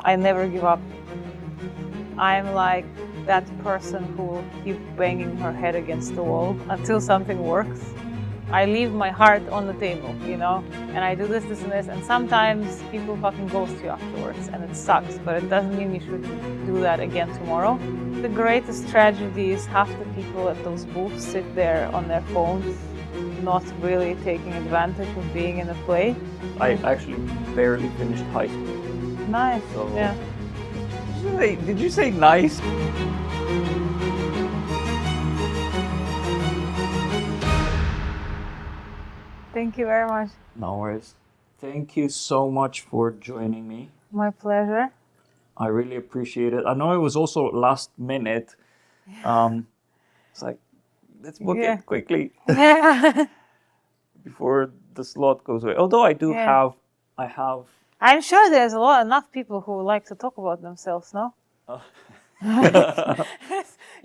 I never give up. I'm like that person who will keep banging her head against the wall until something works. I leave my heart on the table, you know, and I do this, this, and this, and sometimes people fucking ghost you afterwards, and it sucks, but it doesn't mean you should do that again tomorrow. The greatest tragedy is half the people at those booths sit there on their phones, not really taking advantage of being in a play. I actually barely finished high school. Nice, So, yeah. Did you say nice? Thank you very much. No worries. Thank you so much for joining me. My pleasure. I really appreciate it. I know it was also last minute. It's like, let's book Yeah. it quickly Yeah. before the slot goes away. Although I do Yeah. I have. I'm sure there's enough people who like to talk about themselves, no? Is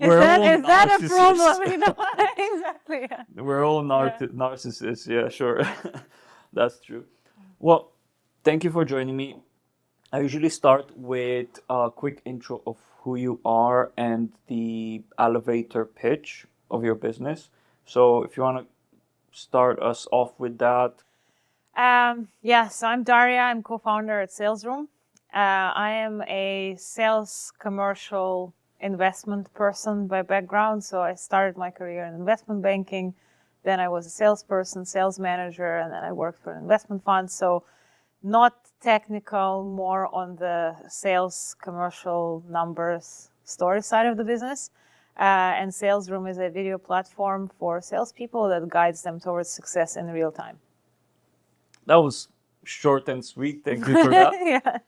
that a problem? You know, exactly. Yeah. We're all narcissists. Yeah, sure. That's true. Well, thank you for joining me. I usually start with a quick intro of who you are and the elevator pitch of your business. So if you want to start us off with that. So I'm Daria. I'm co-founder at Salesroom. I am a sales commercial investment person by background. So I started my career in investment banking. Then I was a salesperson, sales manager, and then I worked for an investment fund. So not technical, more on the sales, commercial numbers, story side of the business. And Salesroom is a video platform for salespeople that guides them towards success in real time. That was short and sweet. Thank you for that. Yeah.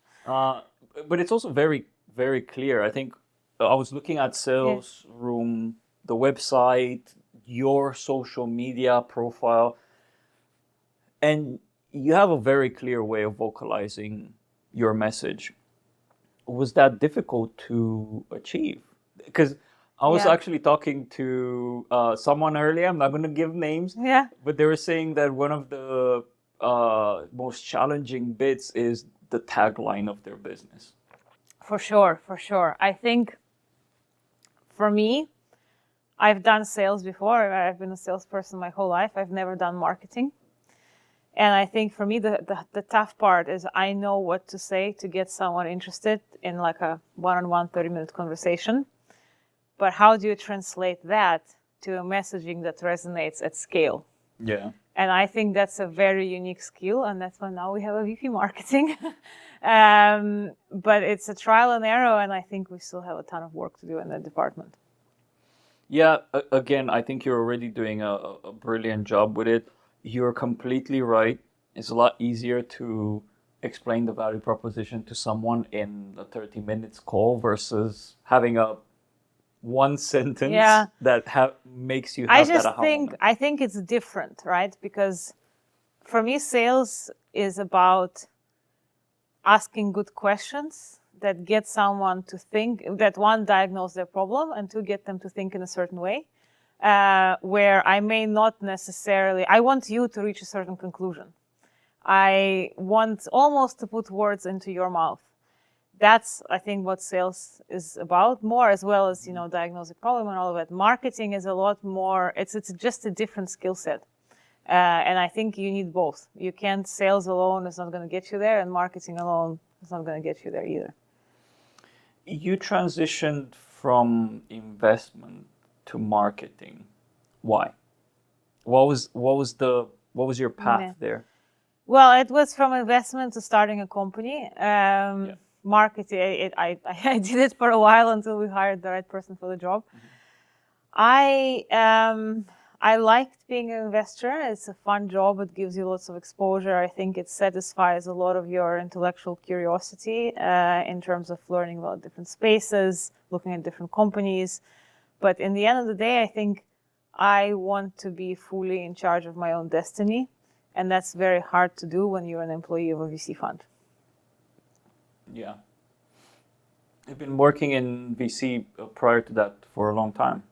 But it's also very, very clear. I think I was looking at Salesroom, the website, your social media profile, and you have a very clear way of vocalizing your message. Was that difficult to achieve? Because I was actually talking to someone earlier. I'm not going to give names. Yeah. But they were saying that one of the most challenging bits is the tagline of their business. For sure, for sure. I think for me, I've done sales before. I've been a salesperson my whole life. I've never done marketing. And I think for me, the tough part is I know what to say to get someone interested in like a one-on-one 30-minute conversation. But how do you translate that to a messaging that resonates at scale? Yeah. And I think that's a very unique skill. And that's why now we have a VP marketing. But it's a trial and error. And I think we still have a ton of work to do in that department. Yeah, again, I think you're already doing a brilliant job with it. You're completely right. It's a lot easier to explain the value proposition to someone in a 30 minutes call versus having a one sentence that makes you have that aha moment. I think it's different, right? Because for me, sales is about asking good questions that get someone to think, that one, diagnose their problem, and two, get them to think in a certain way, where I may not necessarily, I want you to reach a certain conclusion. I want almost to put words into your mouth. That's, I think, what sales is about more, as well as, diagnose a problem and all of that. Marketing is a lot more, it's just a different skill set. And I think you need both. You can't, sales alone is not going to get you there, and marketing alone is not going to get you there either. You transitioned from investment to marketing. Why? What was your path there? Well, it was from investment to starting a company. Marketing, I did it for a while until we hired the right person for the job. Mm-hmm. I liked being an investor. It's a fun job. It gives you lots of exposure. I think it satisfies a lot of your intellectual curiosity in terms of learning about different spaces, looking at different companies. But in the end of the day, I think I want to be fully in charge of my own destiny. And that's very hard to do when you're an employee of a VC fund. Yeah. You've been working in VC prior to that for a long time.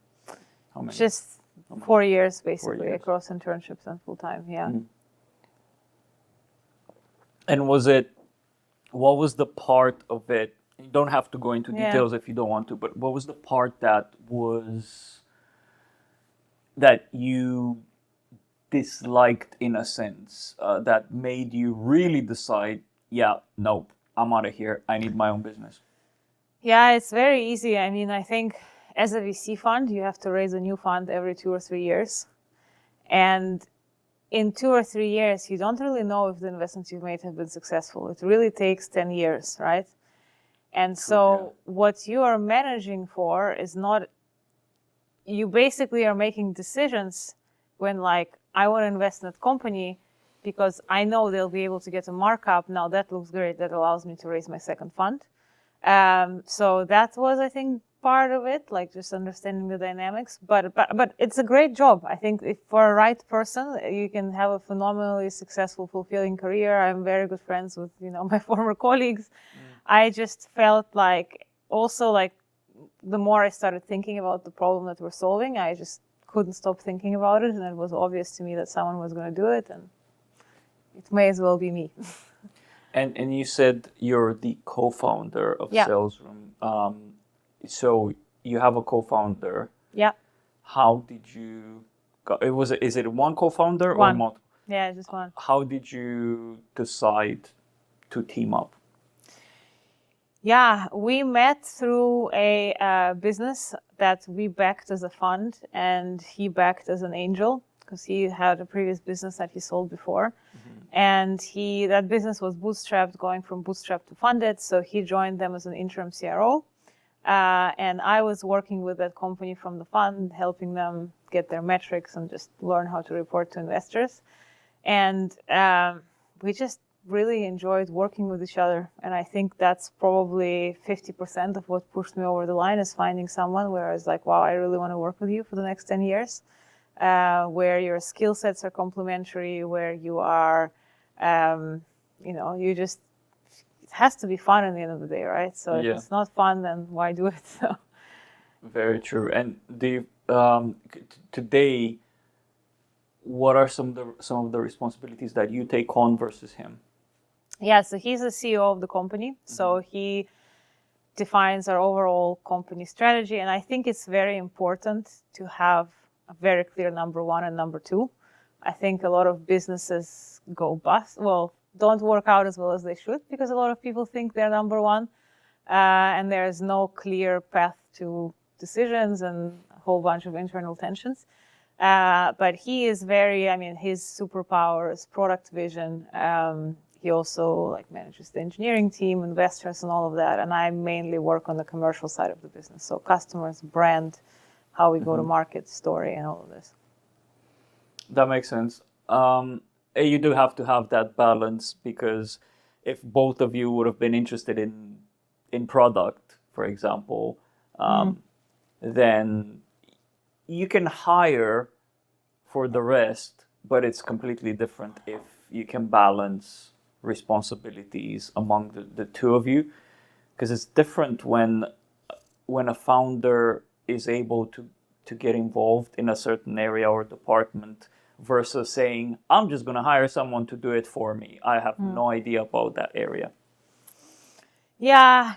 How many? Just 4 years, basically, 4 years. Across internships and full-time, yeah. Mm-hmm. And was it what was the part of it? You don't have to go into Yeah. details if you don't want to, but what was the part that you disliked in a sense, that made you really decide, yeah, nope, I'm out of here. I need my own business. Yeah, it's very easy. I mean, I think as a VC fund, you have to raise a new fund every 2 or 3 years. And in 2 or 3 years, you don't really know if the investments you've made have been successful. It really takes 10 years, right? And so what you are managing for is not, you basically are making decisions when like, I want to invest in that company because I know they'll be able to get a markup. Now that looks great. That allows me to raise my second fund. So that was, I think, part of it, like just understanding the dynamics. But it's a great job. I think if for a right person, you can have a phenomenally successful, fulfilling career. I'm very good friends with, my former colleagues. I just felt like also like the more I started thinking about the problem that we're solving, I just couldn't stop thinking about it. And it was obvious to me that someone was going to do it. And it may as well be me. And you said you're the co-founder of Yeah. Salesroom. So you have a co-founder. Yeah. How did you is it one co-founder or One. multiple? Yeah, just one. How did you decide to team up? Yeah, we met through a business that we backed as a fund, and he backed as an angel because he had a previous business that he sold before. And that business was bootstrapped, going from bootstrap to funded. So he joined them as an interim CRO. And I was working with that company from the fund, helping them get their metrics and just learn how to report to investors. And we just really enjoyed working with each other. And I think that's probably 50% of what pushed me over the line, is finding someone where I was like, wow, I really want to work with you for the next 10 years, where your skill sets are complementary, where you are, you just, it has to be fun at the end of the day, right? So if it's not fun, then why do it? So. Very true. And today, what are some of the responsibilities that you take on versus him? Yeah, so he's the CEO of the company. So he defines our overall company strategy. And I think it's very important to have a very clear number one and number two. I think a lot of businesses go bust. Well, don't work out as well as they should, because a lot of people think they're number one, and there's no clear path to decisions and a whole bunch of internal tensions. But he is his superpower is product vision. He also manages the engineering team, investors, and all of that. And I mainly work on the commercial side of the business, so customers, brand, how we go to market, story, and all of this. That makes sense. You do have to have that balance, because if both of you would have been interested in product, for example, then you can hire for the rest, but it's completely different if you can balance responsibilities among the two of you, because it's different when a founder is able to get involved in a certain area or department versus saying, I'm just going to hire someone to do it for me. I have no idea about that area. Yeah,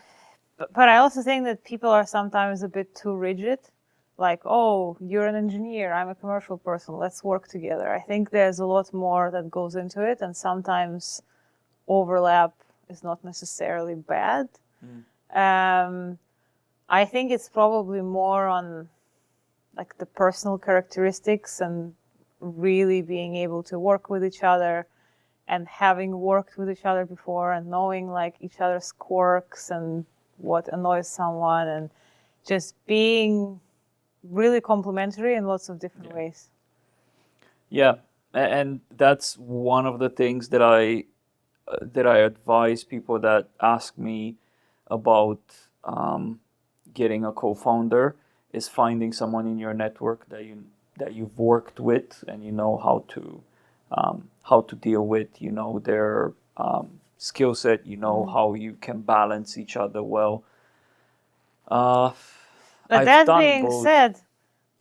but I also think that people are sometimes a bit too rigid. Like, oh, you're an engineer, I'm a commercial person, let's work together. I think there's a lot more that goes into it, and sometimes overlap is not necessarily bad. I think it's probably more on the personal characteristics and really being able to work with each other, and having worked with each other before and knowing each other's quirks and what annoys someone, and just being really complementary in lots of different ways. Yeah, and that's one of the things that I advise people that ask me about getting a co-founder, is finding someone in your network that you've worked with and you know how to deal with, their skill set, how you can balance each other well. But that being said,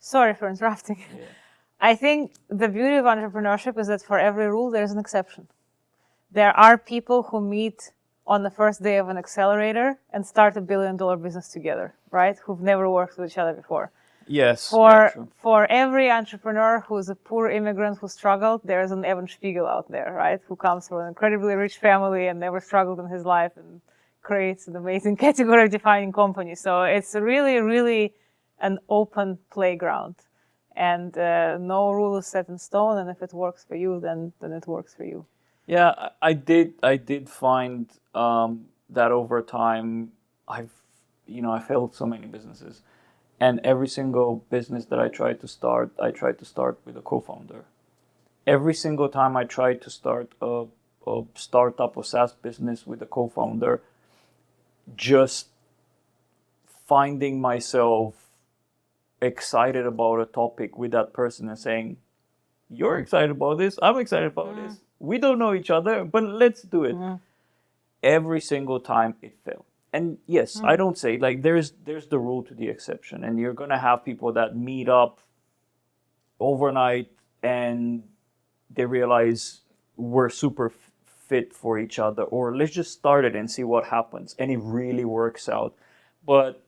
sorry for interrupting. Yeah. I think the beauty of entrepreneurship is that for every rule, there's an exception. There are people who meet on the first day of an accelerator and start $1 billion business together, right? Who've never worked with each other before. Yes. For every entrepreneur who's a poor immigrant who struggled, there's an Evan Spiegel out there, right? Who comes from an incredibly rich family and never struggled in his life and creates an amazing category-defining company. So it's really, really an open playground, and no rule is set in stone. And if it works for you, then it works for you. Yeah, I did find that over time, I failed so many businesses, and every single business that I tried to start with a co-founder. Every single time I tried to start a startup or SaaS business with a co-founder, just finding myself excited about a topic with that person and saying, "You're excited about this, I'm excited about this. We don't know each other, but let's do it." Every single time it failed. And yes, I don't say, like, there's the rule to the exception, and you're gonna have people that meet up overnight and they realize we're super fit for each other, or let's just start it and see what happens, and it really works out. But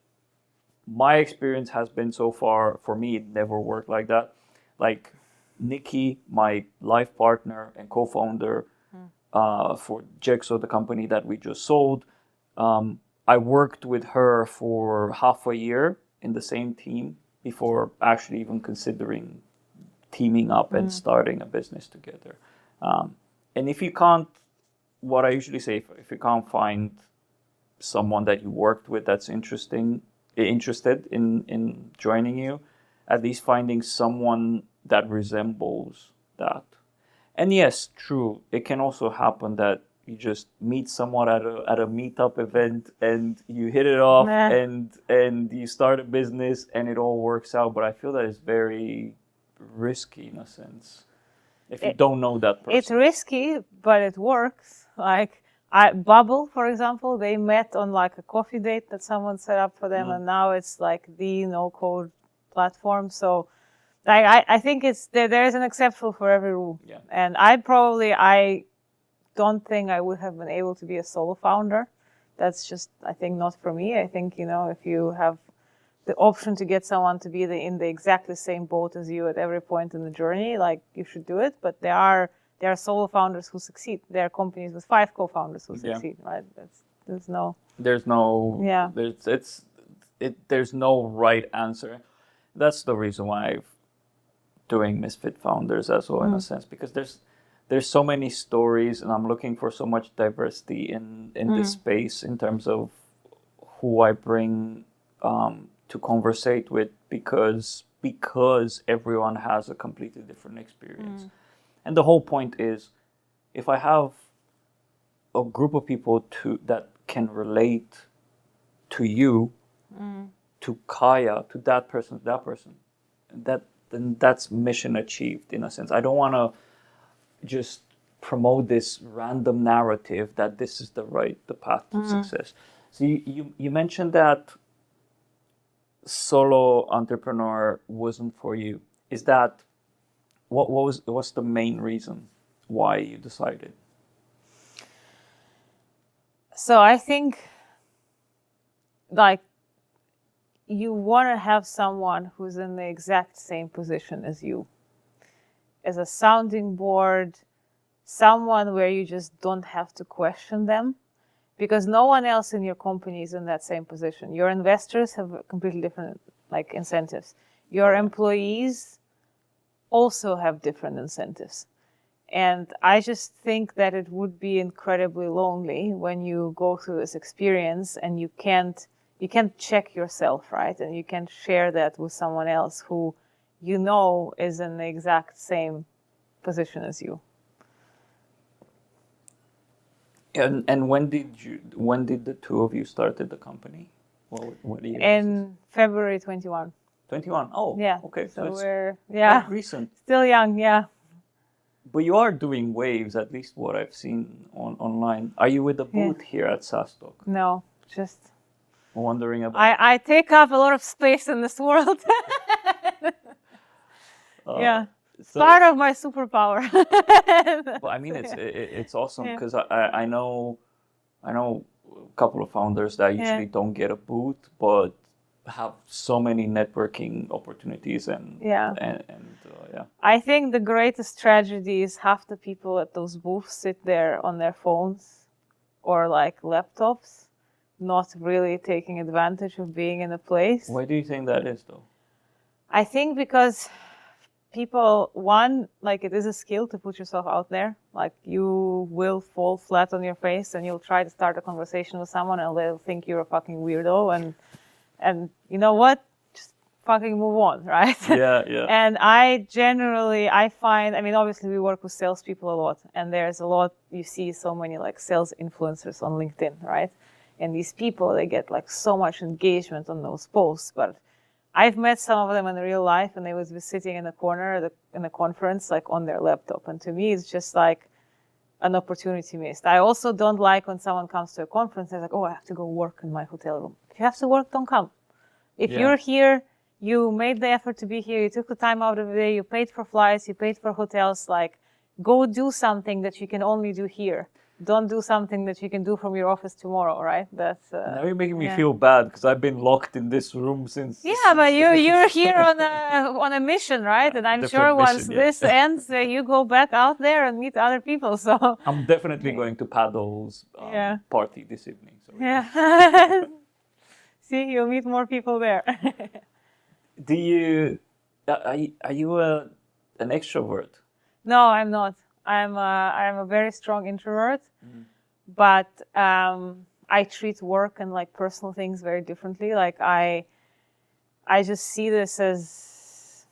my experience has been, so far, for me, it never worked like that. Like Nikki, my life partner and co-founder for Jigsaw, the company that we just sold, I worked with her for half a year in the same team before actually even considering teaming up and starting a business together. And if you can't, what I usually say, if you can't find someone that you worked with that's interested in joining you, at least finding someone that resembles that. And yes, true, it can also happen that you just meet someone at a meetup event and you hit it off, and you start a business and it all works out. But I feel that it's very risky in a sense if you don't know that person. It's risky, but it works. Like Bubble, for example, they met on like a coffee date that someone set up for them, and now it's like the no-code platform. So I think there's an exception for every rule. Yeah. And I don't think I would have been able to be a solo founder. That's just, I think, not for me. I think, if you have the option to get someone to be in the exactly same boat as you at every point in the journey, like, you should do it. But there are solo founders who succeed. There are companies with 5 co-founders who succeed, right? There's no right answer. That's the reason why I'm doing Misfit Founders as well, in a sense, because there's so many stories, and I'm looking for so much diversity in this space in terms of who I bring to conversate with, because everyone has a completely different experience. And the whole point is, if I have a group of people that can relate to you, to Kaya, to that person, then that's mission achieved, in a sense. I don't want to just promote this random narrative that this is the path to success. So you mentioned that solo entrepreneur wasn't for you. Is that what's the main reason why you decided? So I think, like, you want to have someone who's in the exact same position as you, as a sounding board, someone where you just don't have to question them, because no one else in your company is in that same position. Your investors have completely different, like, incentives. Your employees also have different incentives. And I just think that it would be incredibly lonely when you go through this experience and you can't check yourself, right? And you can't share that with someone else who is in the exact same position as you. And when did the two of you started the company? What year? In February 21. 21. Oh, yeah. Okay. So we're quite recent. Still young, yeah. But you are doing waves, at least what I've seen online. Are you with the booth here at SaaS Talk? No, just wondering about. I take up a lot of space in this world. Yeah. So, part of my superpower. Well, I mean, it's awesome because I know I know a couple of founders that usually don't get a booth, but have so many networking opportunities and Yeah. yeah. I think the greatest tragedy is half the people at those booths sit there on their phones or like laptops, not really taking advantage of being in a place. Why do you think that is, though? I think because people, one, like it is a skill to put yourself out there. Like you will fall flat on your face and you'll try to start a conversation with someone and they'll think you're a fucking weirdo and you know what? Just fucking move on, right? Yeah, yeah. And I find, I mean, obviously we work with salespeople a lot, and there's a lot, you see so many like sales influencers on LinkedIn, right? And these people, they get like so much engagement on those posts, but I've met some of them in real life and they was sitting in a corner in a conference, like on their laptop. And to me, it's just like an opportunity missed. I also don't like when someone comes to a conference and they're like, oh, I have to go work in my hotel room. If you have to work, don't come. If you're here, you made the effort to be here, you took the time out of the day, you paid for flights, you paid for hotels, like go do something that you can only do here. Don't do something that you can do from your office tomorrow, right? That's now you're making me feel bad because I've been locked in this room since. Yeah, but you're here on a mission, right? And I'm sure once this ends, you go back out there and meet other people. So I'm definitely going to Paddle's party this evening. So. Yeah. See, you'll meet more people there. Do you? Are you an extrovert? No, I'm not. I'm a very strong introvert, but I treat work and like personal things very differently. Like I just see this as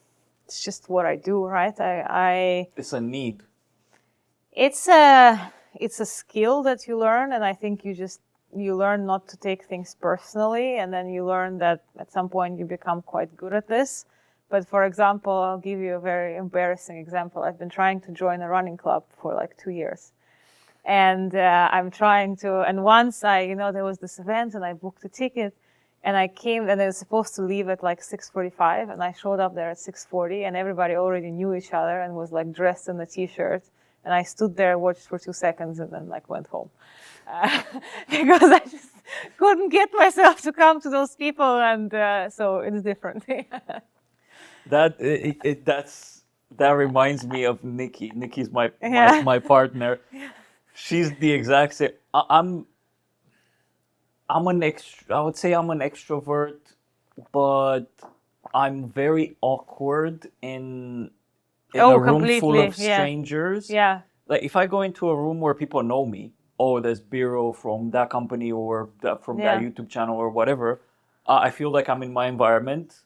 it's just what I do, right? It's a need. It's a skill that you learn, and I think you learn not to take things personally, and then you learn that at some point you become quite good at this. But for example, I'll give you a very embarrassing example. I've been trying to join a running club for like 2 years. And I'm trying to, and once there was this event and I booked a ticket and I came and I was supposed to leave at like 6:45 and I showed up there at 6:40 and everybody already knew each other and was like dressed in a t-shirt. And I stood there, watched for 2 seconds and then like went home. Because I just couldn't get myself to come to those people. And so it's different. That reminds me of Nikki. Nikki's my partner. She's the exact same. I would say I'm an extrovert, but I'm very awkward in a room full of strangers. Yeah. Like if I go into a room where people know me, oh, there's Biro from that company or from that YouTube channel or whatever, I feel like I'm in my environment.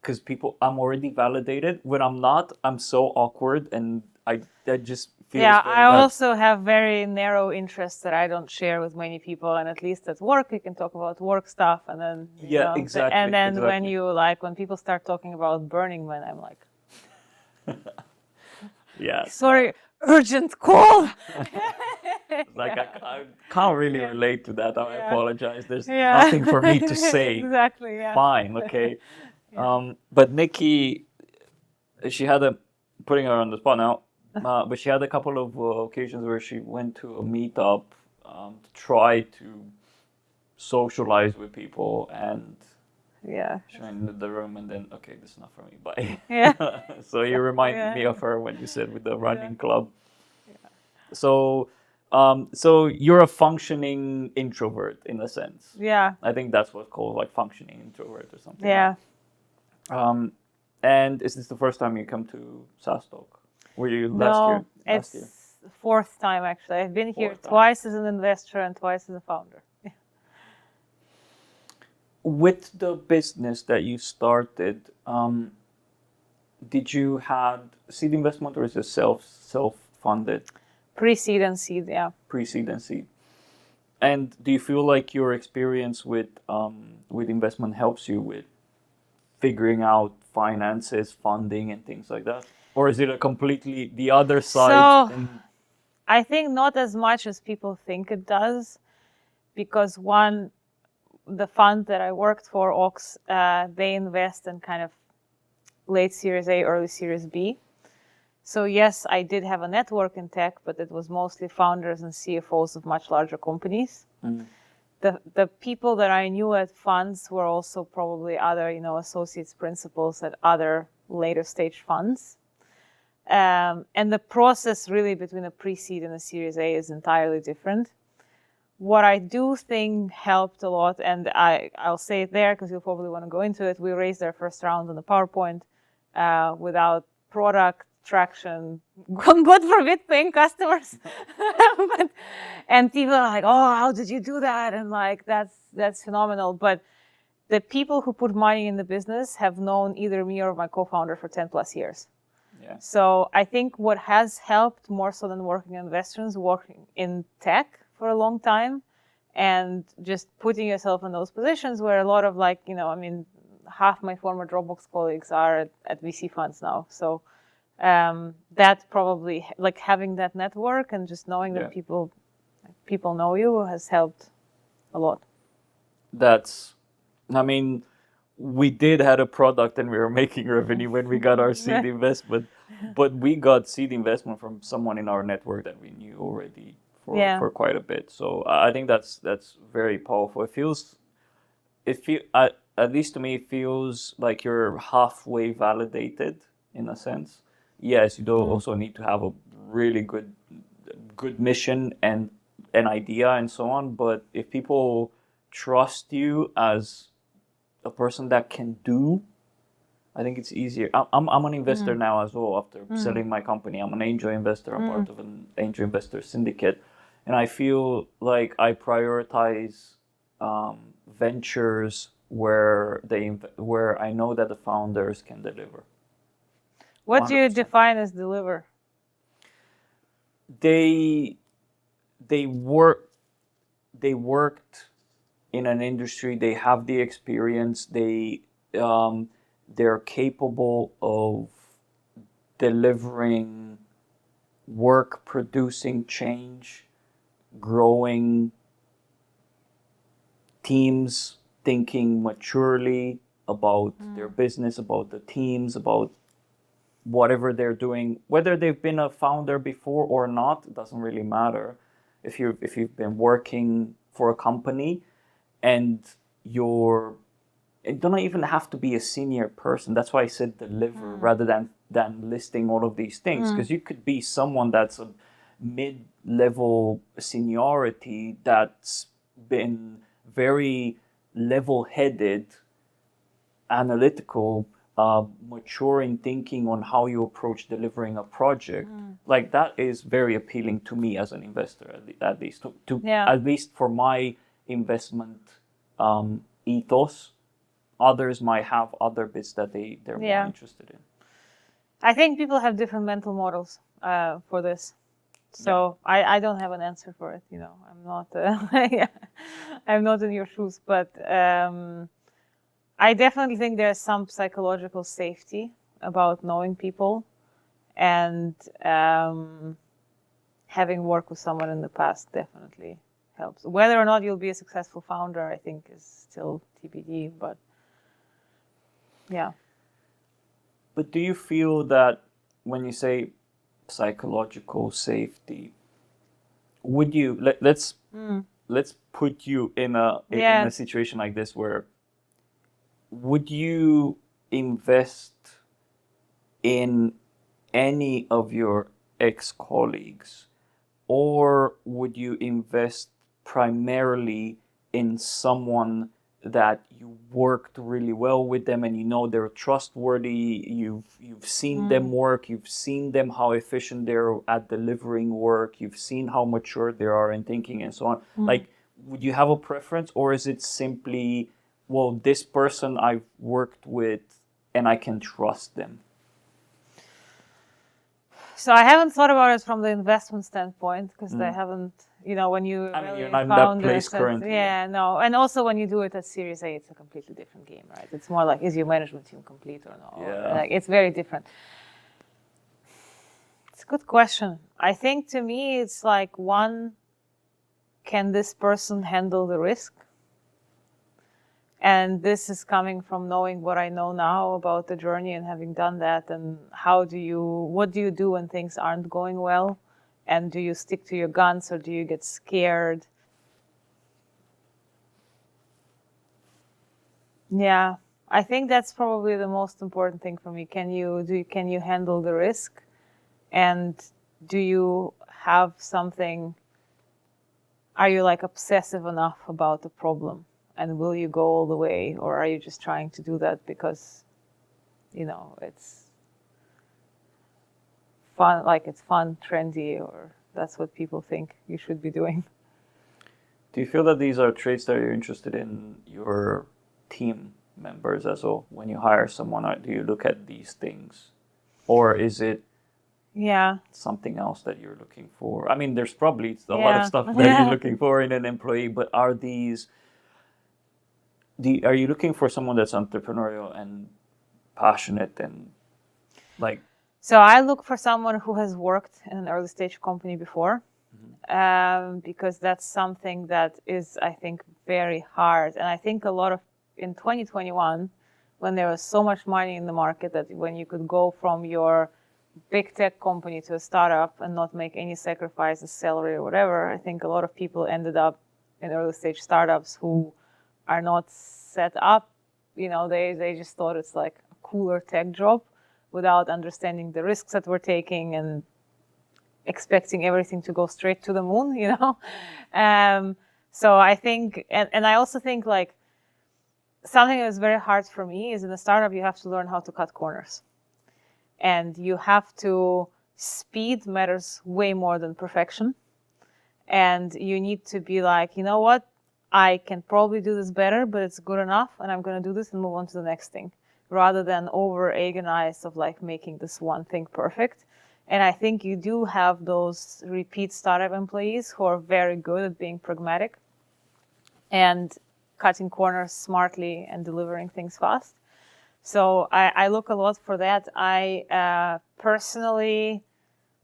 Because I'm already validated. When I'm not, I'm so awkward and I just feel. Yeah, I also have very narrow interests that I don't share with many people. And at least at work, you can talk about work stuff. And then, exactly. And then when people start talking about Burning Man, I'm like, sorry, urgent call. Like I can't really relate to that. I apologize. There's nothing for me to say. Exactly. Yeah. Fine. Okay. But Nikki, she had putting her on the spot now, but she had a couple of occasions where she went to a meetup to try to socialize with people and she went into the room and then, okay, this is not for me, bye. Yeah. So you reminded me of her when you said with the running club. Yeah. So you're a functioning introvert in a sense. Yeah. I think that's what's called like functioning introvert or something. Yeah. And is this the first time you come to SaaS Talk? Were you last year? No, it's the 4th time actually. I've been here twice as an investor and twice as a founder. Yeah. With the business that you started, did you have seed investment or is it self-funded? Pre-seed and seed, yeah. Pre-seed and seed. And do you feel like your experience with investment helps you with figuring out finances, funding, and things like that? Or is it a completely the other side? So, I think not as much as people think it does, because one, the fund that I worked for, Ox, they invest in kind of late Series A, early Series B. So yes, I did have a network in tech, but it was mostly founders and CFOs of much larger companies. The people that I knew at funds were also probably other, associates, principals at other later stage funds. And the process really between a pre-seed and a Series A is entirely different. What I do think helped a lot, and I'll say it there because you'll probably want to go into it, we raised our first round on the PowerPoint without product traction, God forbid, paying customers. And people are like, oh, how did you do that? And like, that's phenomenal. But the people who put money in the business have known either me or my co-founder for 10 plus years. Yeah. So I think what has helped more so than working in investors, working in tech for a long time and just putting yourself in those positions where a lot of half my former Dropbox colleagues are at VC funds now. So that probably, like having that network and just knowing that people know you has helped a lot. We did had a product and we were making revenue when we got our seed investment, but we got seed investment from someone in our network that we knew already for quite a bit. So I think that's very powerful. At least to me, it feels like you're halfway validated in a sense. Yes, you do also need to have a really good mission and an idea and so on. But if people trust you as a person that can do, I think it's easier. I'm an investor now as well after selling my company. I'm an angel investor. I'm part of an angel investor syndicate. And I feel like I prioritize ventures where I know that the founders can deliver. What 100%. Do you define as deliver? They worked in an industry. They have the experience. They're capable of delivering work, producing change, growing teams, thinking maturely about their business, about the teams, about whatever they're doing. Whether they've been a founder before or not, it doesn't really matter. If you've been working for a company and it don't even have to be a senior person. That's why I said deliver rather than listing all of these things, because you could be someone that's a mid-level seniority that's been very level-headed, analytical, mature in thinking on how you approach delivering a project. Like that is very appealing to me as an investor, at least at least for my investment ethos. Others might have other bits that they're more interested in. I think people have different mental models for this. So I don't have an answer for it. I'm not I'm not in your shoes, but I definitely think there's some psychological safety about knowing people and having worked with someone in the past definitely helps. Whether or not you'll be a successful founder, I think is still TBD, but yeah. But do you feel that when you say psychological safety, would you let's put you in a situation like this where would you invest in any of your ex-colleagues, or would you invest primarily in someone that you worked really well with them and they're trustworthy, you've seen them work, you've seen them how efficient they're at delivering work, you've seen how mature they are in thinking and so on. Like, would you have a preference, or is it simply, well, this person I've worked with and I can trust them? So I haven't thought about it from the investment standpoint because I haven't, when you you're not in that place currently. No. And also when you do it at Series A, it's a completely different game, right? It's more like, is your management team complete or not? Yeah. Like, it's very different. It's a good question. I think to me, it's like, one, can this person handle the risk? And this is coming from knowing what I know now about the journey and having done that. And what do you do when things aren't going well? And do you stick to your guns or do you get scared? Yeah, I think that's probably the most important thing for me. Can you handle the risk, and do you have something? Are you like obsessive enough about the problem, and will you go all the way, or are you just trying to do that because, it's fun, like it's fun, trendy, or that's what people think you should be doing? Do you feel that these are traits that you're interested in your team members as well? When you hire someone, do you look at these things? Or is it Yeah. something else that you're looking for? I mean, there's probably a lot of Yeah. stuff that you're looking for in an employee, but are you looking for someone that's entrepreneurial and passionate and like? So I look for someone who has worked in an early stage company before, because that's something that is, I think, very hard. And I think a lot of in 2021, when there was so much money in the market, that when you could go from your big tech company to a startup and not make any sacrifices, salary or whatever, I think a lot of people ended up in early stage startups who are not set up. They just thought it's like a cooler tech job without understanding the risks that we're taking and expecting everything to go straight to the moon. So I think, and I also think like something that's very hard for me is in a startup, you have to learn how to cut corners. And you have to, speed matters way more than perfection. And you need to be like, you know what? I can probably do this better, but it's good enough. And I'm going to do this and move on to the next thing, rather than over agonize of like making this one thing perfect. And I think you do have those repeat startup employees who are very good at being pragmatic and cutting corners smartly and delivering things fast. So I look a lot for that. I personally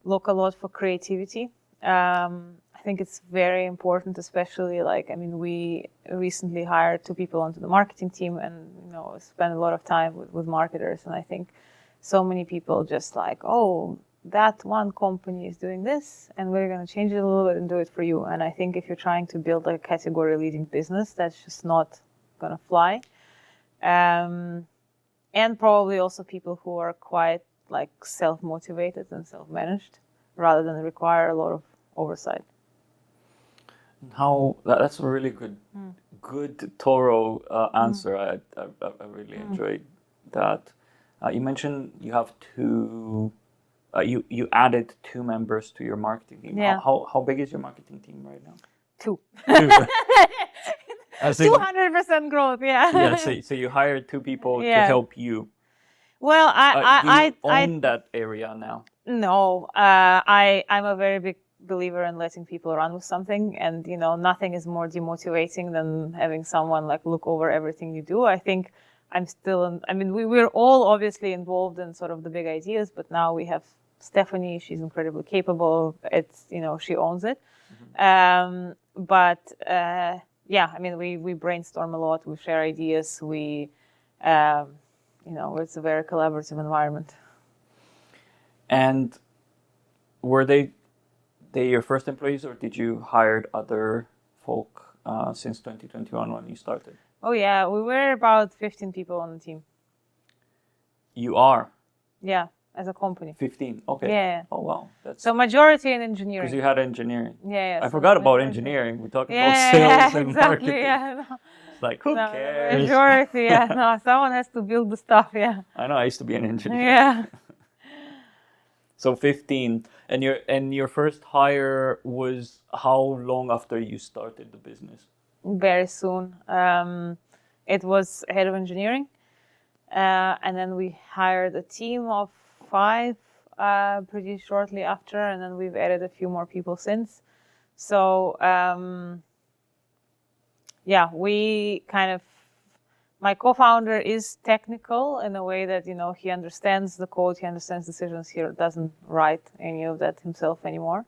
look a lot for creativity. I think it's very important, especially we recently hired 2 people onto the marketing team, and spend a lot of time with marketers. And I think so many people just like, oh, that one company is doing this, and we're going to change it a little bit and do it for you. And I think if you're trying to build like a category leading business, that's just not going to fly. And probably also people who are quite like self-motivated and self-managed, rather than require a lot of oversight. That's a really good thorough answer. I really enjoyed that. You mentioned you have 2. You added 2 members to your marketing team. Yeah. How big is your marketing team right now? 2. 2. 200% growth. Yeah. Yeah. So you hired 2 people to help you. Well, do you own that area now? No, I'm a very big believer in letting people run with something, and nothing is more demotivating than having someone like look over everything you do. I think I'm still we're all obviously involved in sort of the big ideas, but now we have Stephanie. She's incredibly capable. It's she owns it. But we brainstorm a lot. We share ideas. It's a very collaborative environment. And were they your first employees, or did you hire other folk since 2021 when you started? Oh yeah, we were about 15 people on the team. You are? Yeah, as a company. 15, okay. Yeah. Oh wow. So majority in engineering. Because you had engineering. Yeah. I forgot about engineering. We talked about sales and exactly, marketing. Yeah, no. It's like, who cares? Majority, no, someone has to build the stuff, yeah. I know, I used to be an engineer. Yeah. So 15, and your first hire was how long after you started the business? Very soon. It was head of engineering, and then we hired a team of 5 pretty shortly after, and then we've added a few more people since. So we kind of. My co-founder is technical in a way that, he understands the code, he understands decisions, he doesn't write any of that himself anymore.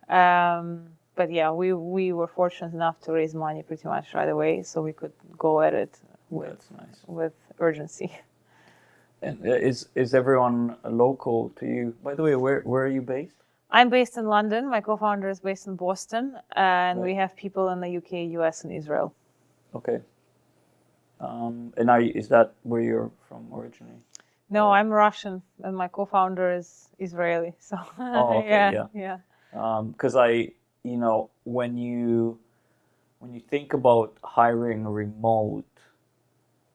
But yeah, we were fortunate enough to raise money pretty much right away, so we could go at it with urgency. And is everyone local to you? By the way, where are you based? I'm based in London. My co-founder is based in Boston, and we have people in the UK, US, and Israel. Okay. Is that where you're from originally? No, I'm Russian, and my co-founder is Israeli. So Oh, okay, yeah. yeah. Because when you think about hiring remote,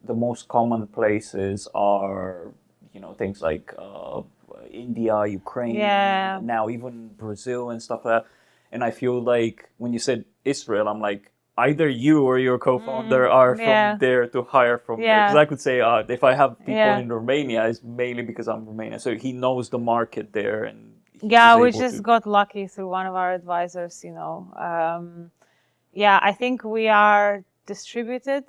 the most common places are, things like India, Ukraine, Yeah. now even Brazil and stuff like that. And I feel like when you said Israel, I'm like, either you or your co-founder are yeah. from there to hire from there. Because Yeah. I could say, if I have people Yeah. in Romania, it's mainly because I'm Romanian. So he knows the market there, and Yeah, we able just to. got lucky through one of our advisors, yeah, I think we are distributed,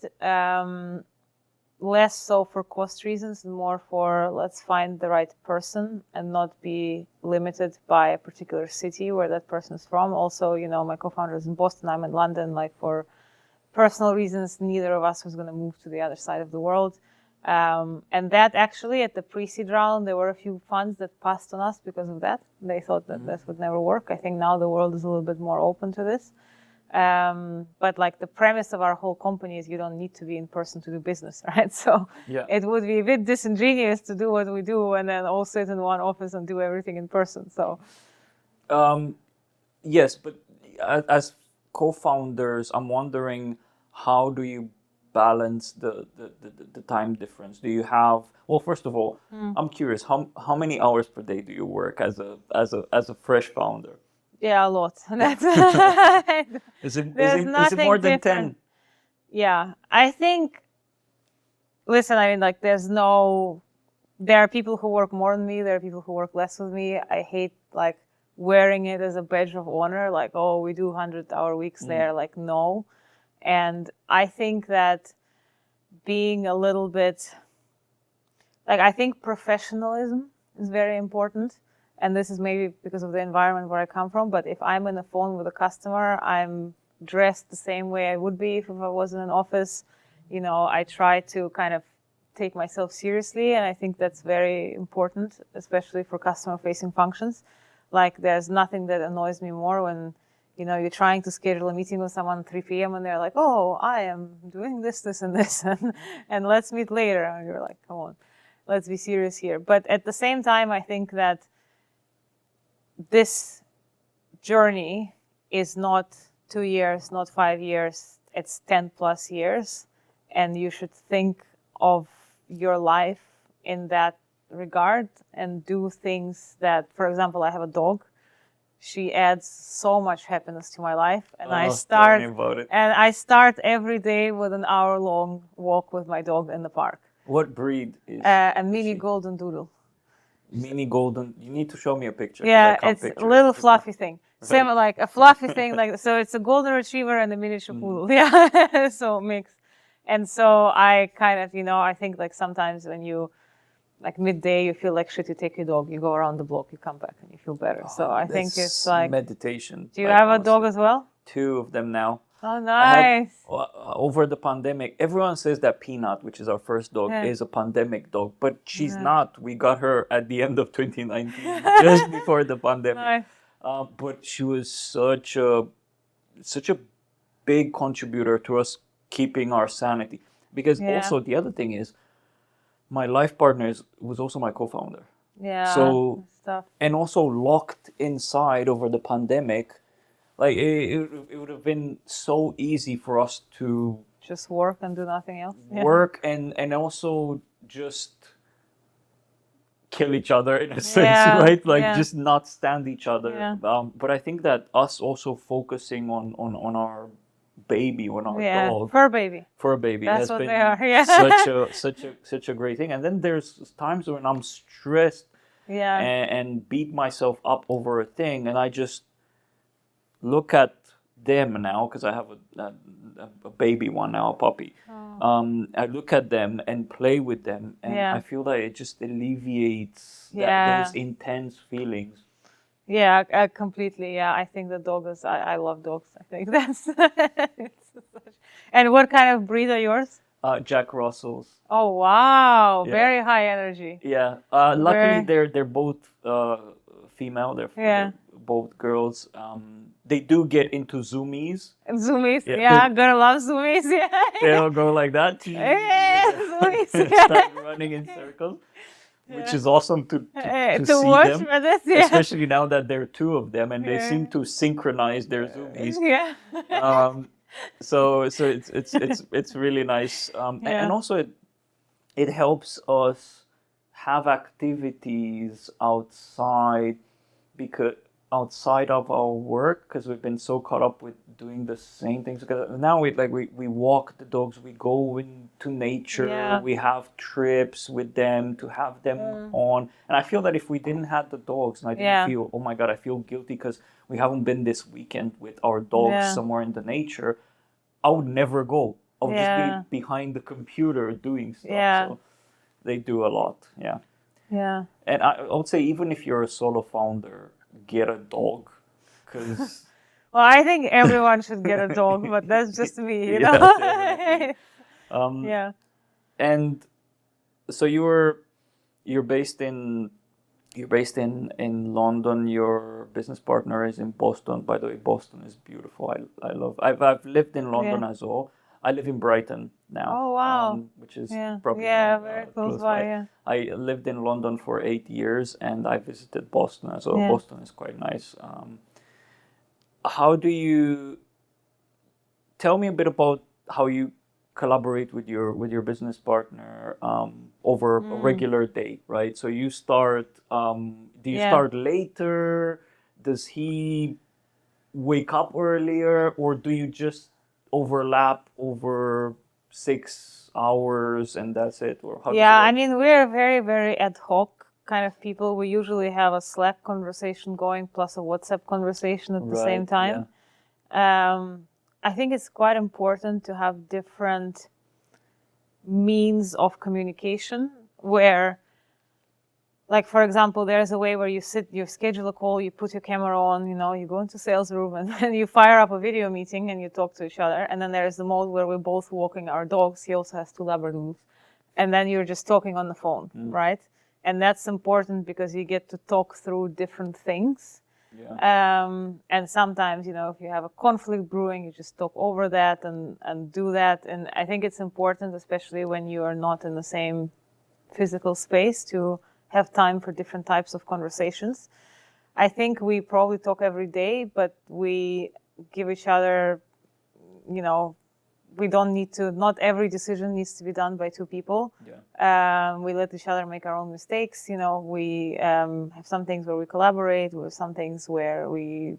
less so for cost reasons and more for let's find the right person and not be limited by a particular city where that person is from. Also, my co-founder is in Boston, I'm in London, like for personal reasons, neither of us was going to move to the other side of the world. And that actually, at the pre-seed round, there were a few funds that passed on us because of that. They thought that this would never work. I think now the world is a little bit more open to this. But like the premise of our whole company is you don't need to be in person to do business, right? So it would be a bit disingenuous to do what we do and then all sit in one office and do everything in person. So yes, but as co-founders, I'm wondering, how do you balance the time difference? Do you have, well, first of all, I'm curious, how many hours per day do you work as a fresh founder? yeah, a lot. That's Is it nothing more than different. 10? Yeah, I think. Listen, I mean, like, there are people who work more than me. There are people who work less with me. I hate like wearing it as a badge of honor. Like, oh, we do 100-hour weeks there. Like, no. And I think that being a little bit, like, I think professionalism is very important. And this is maybe because of the environment where I come from. But if I'm on the phone with a customer, I'm dressed the same way I would be if I was in an office. I try to kind of take myself seriously. And I think that's very important, especially for customer facing functions. Like, there's nothing that annoys me more when, you're trying to schedule a meeting with someone at 3 p.m. and they're like, oh, I am doing this, this, and this, and let's meet later. And you're like, come on, let's be serious here. But at the same time, I think that this journey is not 2 years, not 5 years, it's 10 plus years. And you should think of your life in that regard and do things that, for example, I have a dog. She adds so much happiness to my life. And I start every day with an hour-long walk with my dog in the park. What breed is a mini golden doodle. Mini golden. You need to show me a picture. Yeah, it's a little fluffy thing. Same like a fluffy thing, like so. It's a golden retriever and a miniature poodle. Yeah, so mixed. And so I kind of, I think like sometimes when you, like midday, you feel like shit. You take your dog, you go around the block, you come back, and you feel better. So I think it's like meditation. Do you have a dog as well? 2 of them now. Oh, nice. Over the pandemic, everyone says that Peanut, which is our first dog, is a pandemic dog, but she's not. We got her at the end of 2019, just before the pandemic. Nice. But she was such a big contributor to us keeping our sanity. Because also the other thing is, my life partner was also my co-founder. Yeah. So and also locked inside over the pandemic. Like, it would have been so easy for us to just work and do nothing else. Work and also just kill each other in a sense, right? Like just not stand each other. Yeah. But I think that us also focusing on our baby, on our dog, fur baby. That's has what been they are. Yeah. such a great thing. And then there's times when I'm stressed, and beat myself up over a thing, and I just look at them now, because I have a baby one now, a puppy. I look at them and play with them, and I feel that it just alleviates those intense feelings. Yeah, completely. Yeah, I think the dog is. I love dogs. I think that's. And what kind of breed are yours? Jack Russells. Oh wow! Very high energy. Yeah. Luckily, they're both female. They're both girls. They do get into zoomies. Zoomies, Yeah. yeah, gonna love zoomies, yeah. They'll go like that. Yeah, zoomies, Start running in circles, which is awesome to to see watch them. for this, yeah. Especially now that there are two of them and they Yeah. seem to synchronize their zoomies. Yeah. So it's really nice. And also it helps us have activities outside of our work, because we've been so caught up with doing the same things. Because now we walk the dogs, we go into nature, Yeah. we have trips with them to have them on. And I feel that if we didn't have the dogs, and I didn't feel, oh my God, I feel guilty because we haven't been this weekend with our dogs somewhere in the nature, I would never go. I would just be behind the computer doing stuff. Yeah. So they do a lot. Yeah. Yeah. And I would say, even if you're a solo founder, get a dog, because Well, I think everyone should get a dog, but that's just me, you know. definitely. Yeah. And so you're based in London. Your business partner is in Boston. By the way, Boston is beautiful. I've lived in London as well. I live in Brighton now. Oh, wow. Which is Yeah. probably Yeah, not, very close by, yeah. I lived in London for 8 years, and I visited Boston as well. Yeah. Boston is quite nice. How do you tell me a bit about how you collaborate with your business partner over a regular day, right? So you start. Do you start later? Does he wake up earlier, or do you just overlap over 6 hours and that's it? Or how does it Yeah, work? I mean, we're very, very ad hoc kind of people. We usually have a Slack conversation going plus a WhatsApp conversation at the same Right, time. I think it's quite important to have different means of communication where, like, for example, there's a way where you schedule a call, you put your camera on, you go into Salesroom, and then you fire up a video meeting and you talk to each other. And then there's the mode where we're both walking our dogs. He also has 2 Labradors. And then you're just talking on the phone, right? And that's important because you get to talk through different things. Yeah. And sometimes, if you have a conflict brewing, you just talk over that and do that. And I think it's important, especially when you are not in the same physical space, to have time for different types of conversations. I think we probably talk every day, but we give each other, we don't need to, not every decision needs to be done by 2 people. Yeah. We let each other make our own mistakes. We have some things where we collaborate, with some things where we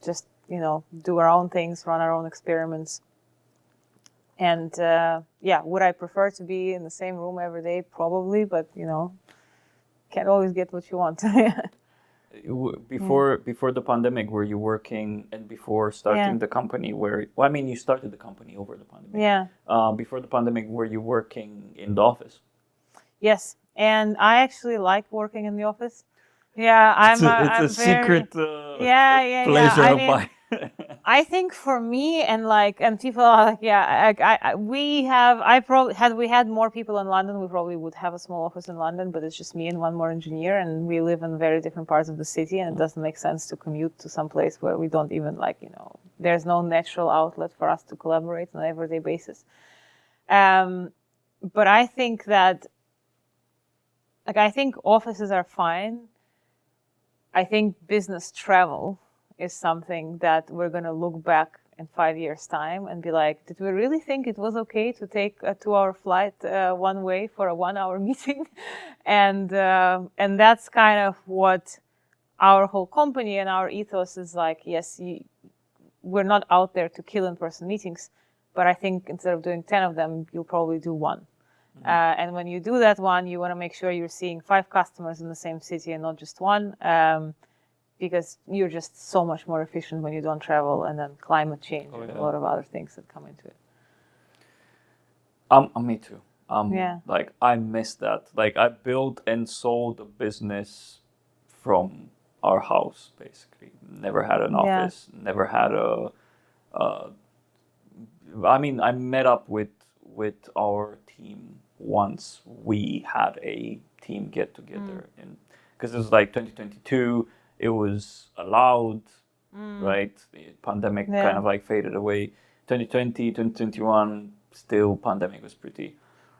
just, do our own things, run our own experiments. And would I prefer to be in the same room every day? Probably, but, can't always get what you want. Before the pandemic, were you working, and before starting the company, you started the company over the pandemic. Yeah. Before the pandemic, were you working in the office? Yes, and I actually like working in the office. Yeah, I'm very, secret pleasure I of mean, mine. I think for me and people are like, had we had more people in London, we probably would have a small office in London, but it's just me and one more engineer, and we live in very different parts of the city, and it doesn't make sense to commute to some place where we don't even there's no natural outlet for us to collaborate on an everyday basis. But I think that, I think offices are fine. I think business travel is something that we're going to look back in 5 years' time and be like, did we really think it was okay to take a 2-hour flight one way for a 1-hour meeting? And that's kind of what our whole company and our ethos is like. Yes, we're not out there to kill in-person meetings, but I think instead of doing 10 of them, you'll probably do 1. And when you do that 1, you want to make sure you're seeing 5 customers in the same city and not just 1. Because you're just so much more efficient when you don't travel, and then climate change and a lot of other things that come into it. Me too. Yeah. I miss that. I built and sold a business from our house, basically. Never had an office. Never had I met up with our team once we had a team get together, because it was 2022. it was allowed, right? The pandemic kind of like faded away. 2020, 2021, still pandemic was pretty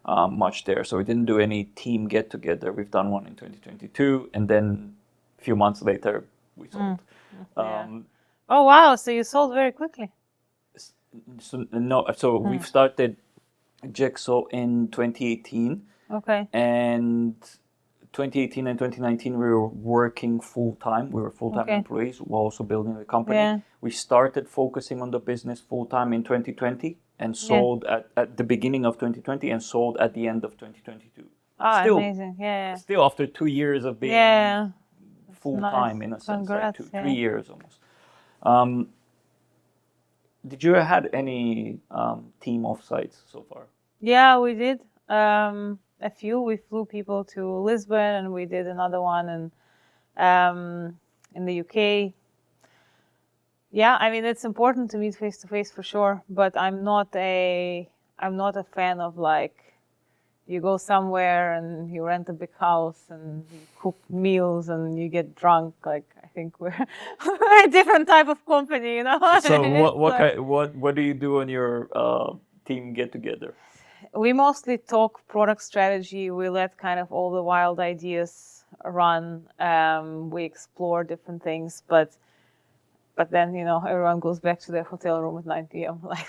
much there. So we didn't do any team get together. We've done one in 2022, and then a few months later we sold. Oh wow! So you sold very quickly. So we've started Jigsaw in 2018. Okay. And 2018 and 2019, we were working full time. We were full time employees while also building the company. Yeah. We started focusing on the business full time in 2020 and sold at the beginning of 2020 and sold at the end of 2022. Oh, Still, amazing. Yeah. still after 2 years of being full time nice. in a sense, like Congrats, 3 years almost. Did you had any team offsites so far? Yeah, we did. A few. We flew people to Lisbon, and we did another one in the UK. Yeah, I mean it's important to meet face to face for sure, but I'm not a fan of like you go somewhere and you rent a big house and you cook meals and you get drunk. Like I think we're a different type of company, you know. So what do you do on your team get together? We mostly talk product strategy. We let kind of all the wild ideas run. We explore different things, but then everyone goes back to their hotel room at 9 p.m. Like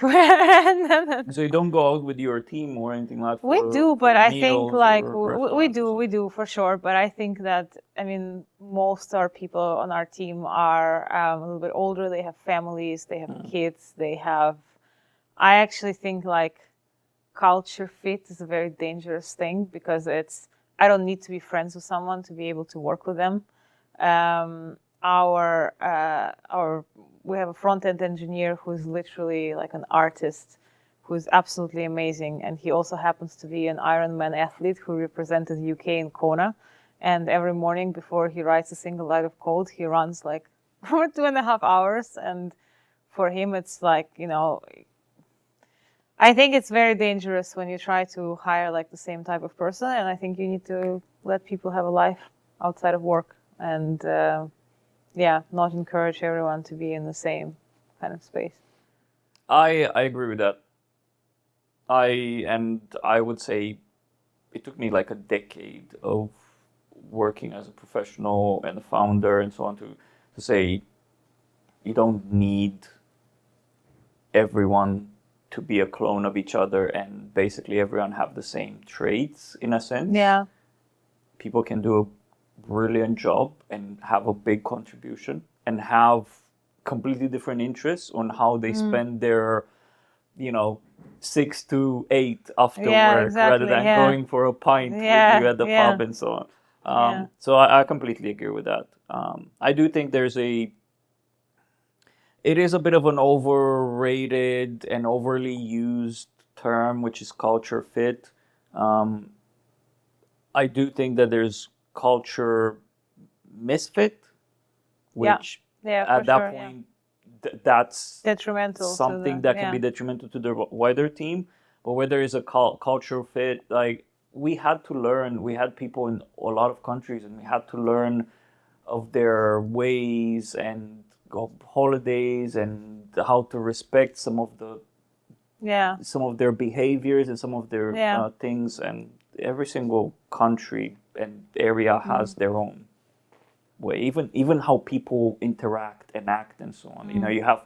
so you don't go out with your team or anything like that. We do, but I think like we do do for sure. But I think that most our people on our team are a little bit older. They have families, they have kids, they have. I actually think like culture fit is a very dangerous thing because I don't need to be friends with someone to be able to work with them. We have a front-end engineer who's literally like an artist who's absolutely amazing, and he also happens to be an Ironman athlete who represented UK in Kona. And every morning before he writes a single line of code, he runs like for 2.5 hours, and for him it's like I think it's very dangerous when you try to hire like the same type of person, and I think you need to let people have a life outside of work and not encourage everyone to be in the same kind of space. I agree with that. I would say it took me like a decade of working as a professional and a founder and so on to say you don't need everyone to be a clone of each other and basically everyone have the same traits in a sense. Yeah. People can do a brilliant job and have a big contribution and have completely different interests on how they spend their 6 to 8 after work exactly, rather than going for a pint with you at the pub and so on. So I completely agree with that. I do think it is a bit of an overrated and overly used term, which is culture fit. I do think that there's culture misfit, which at that point that's detrimental something that can be detrimental to the wider team. But where there is a culture fit, like we had people in a lot of countries, and we had to learn of their ways and of holidays and how to respect some of their behaviors and some of their things. And every single country and area has their own way, even how people interact and act and so on. You have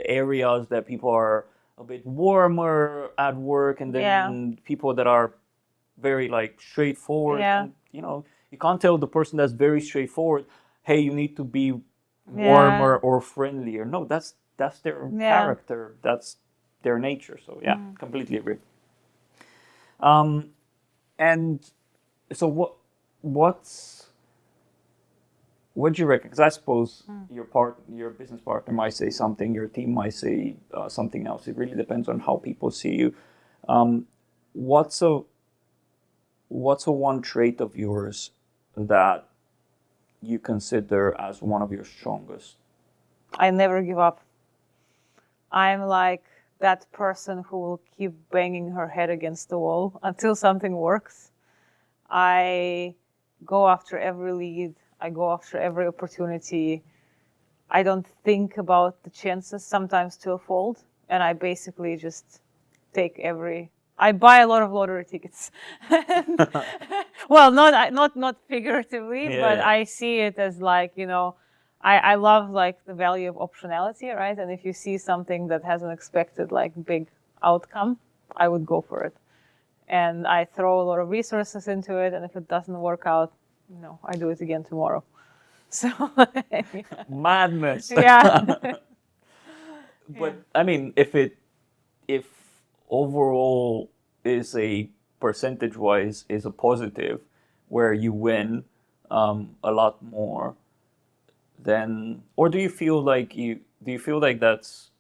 areas that people are a bit warmer at work, and then people that are very like straightforward. And, you can't tell the person that's very straightforward, hey, you need to be warmer or friendlier. No, that's their character. That's their nature. So completely agree. And so what do you reckon? Because I suppose your business partner might say something, your team might say something else. It really depends on how people see you. What's a one trait of yours that you consider as one of your strongest? I never give up. I'm like that person who will keep banging her head against the wall until something works. I go after every lead. I go after every opportunity. I don't think about the chances sometimes to a fold, and I basically just take I buy a lot of lottery tickets. Well, not figuratively, but Yeah. I see it as like, I love like the value of optionality, right? And if you see something that has an expected like big outcome, I would go for it. And I throw a lot of resources into it, and if it doesn't work out, I do it again tomorrow. So Madness. yeah. But I mean, if overall is a percentage wise is a positive, where you win a lot more, then or do you feel like that's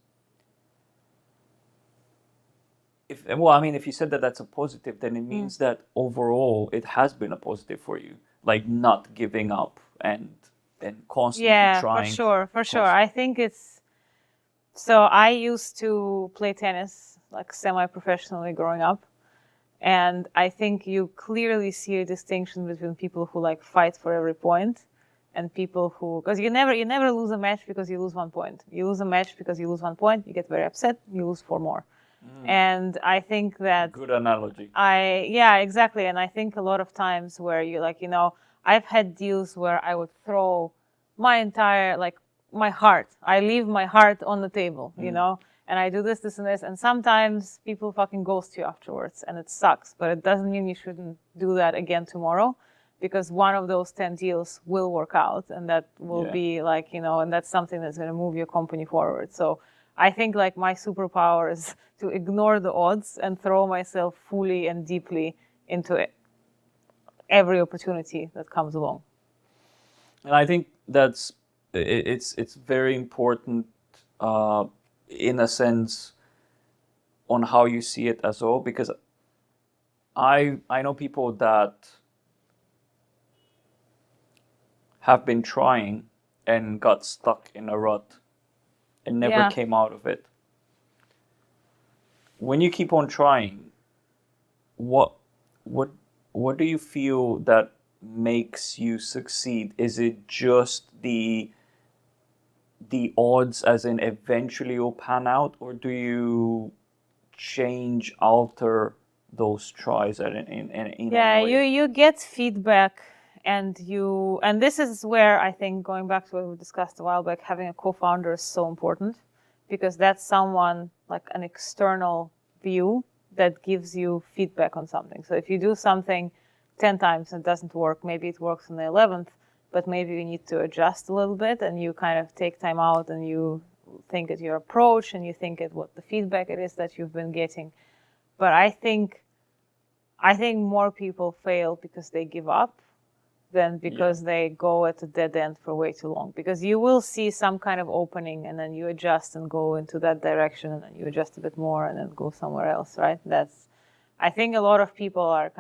if you said that that's a positive, then it means that overall it has been a positive for you, like not giving up and constantly Yeah, trying. for sure. I think so I used to play tennis like semi-professionally growing up, and I think you clearly see a distinction between people who like fight for every point and people who, because you never lose a match because you lose 1 point. You lose a match because you lose 1 point, you get very upset, you lose 4 more. And I think that Good analogy. yeah, exactly. And I think a lot of times where you like, I've had deals where I would throw my entire, like my heart. I leave my heart on the table, and I do this, and this. And sometimes people fucking ghost you afterwards and it sucks, but it doesn't mean you shouldn't do that again tomorrow, because one of those 10 deals will work out, and that will be like, and that's something that's going to move your company forward. So I think like my superpower is to ignore the odds and throw myself fully and deeply into it, every opportunity that comes along. And I think it's very important, in a sense, on how you see it as well, because I know people that have been trying and got stuck in a rut and never came out of it. When you keep on trying, what what what do you feel that makes you succeed? Is it just the odds, as in eventually you'll pan out, or do you alter those tries in any way? You get feedback, and this is where I think, going back to what we discussed a while back, having a co-founder is so important, because that's someone like an external view that gives you feedback on something. So if you do something 10 times and it doesn't work, maybe it works on the 11th, but maybe you need to adjust a little bit, and you kind of take time out and you think at your approach and you think at what the feedback it is that you've been getting. But I think more people fail because they give up than because they go at a dead end for way too long. Because you will see some kind of opening, and then you adjust and go into that direction, and then you adjust a bit more and then go somewhere else, right? I think a lot of people are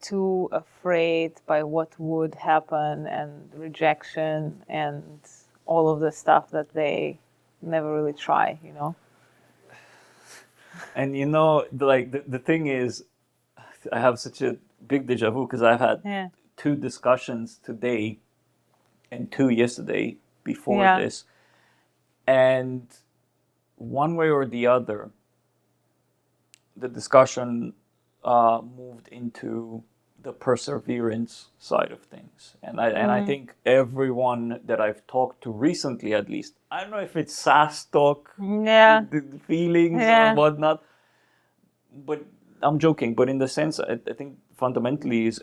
too afraid by what would happen, and rejection and all of the stuff, that they never really try, And the thing is, I have such a big deja vu, because I've had 2 discussions today and 2 yesterday before this, and one way or the other, the discussion moved into the perseverance side of things, and I think everyone that I've talked to recently, at least, I don't know if it's SaaS talk, the feelings or whatnot, but I'm joking. But in the sense, I think fundamentally is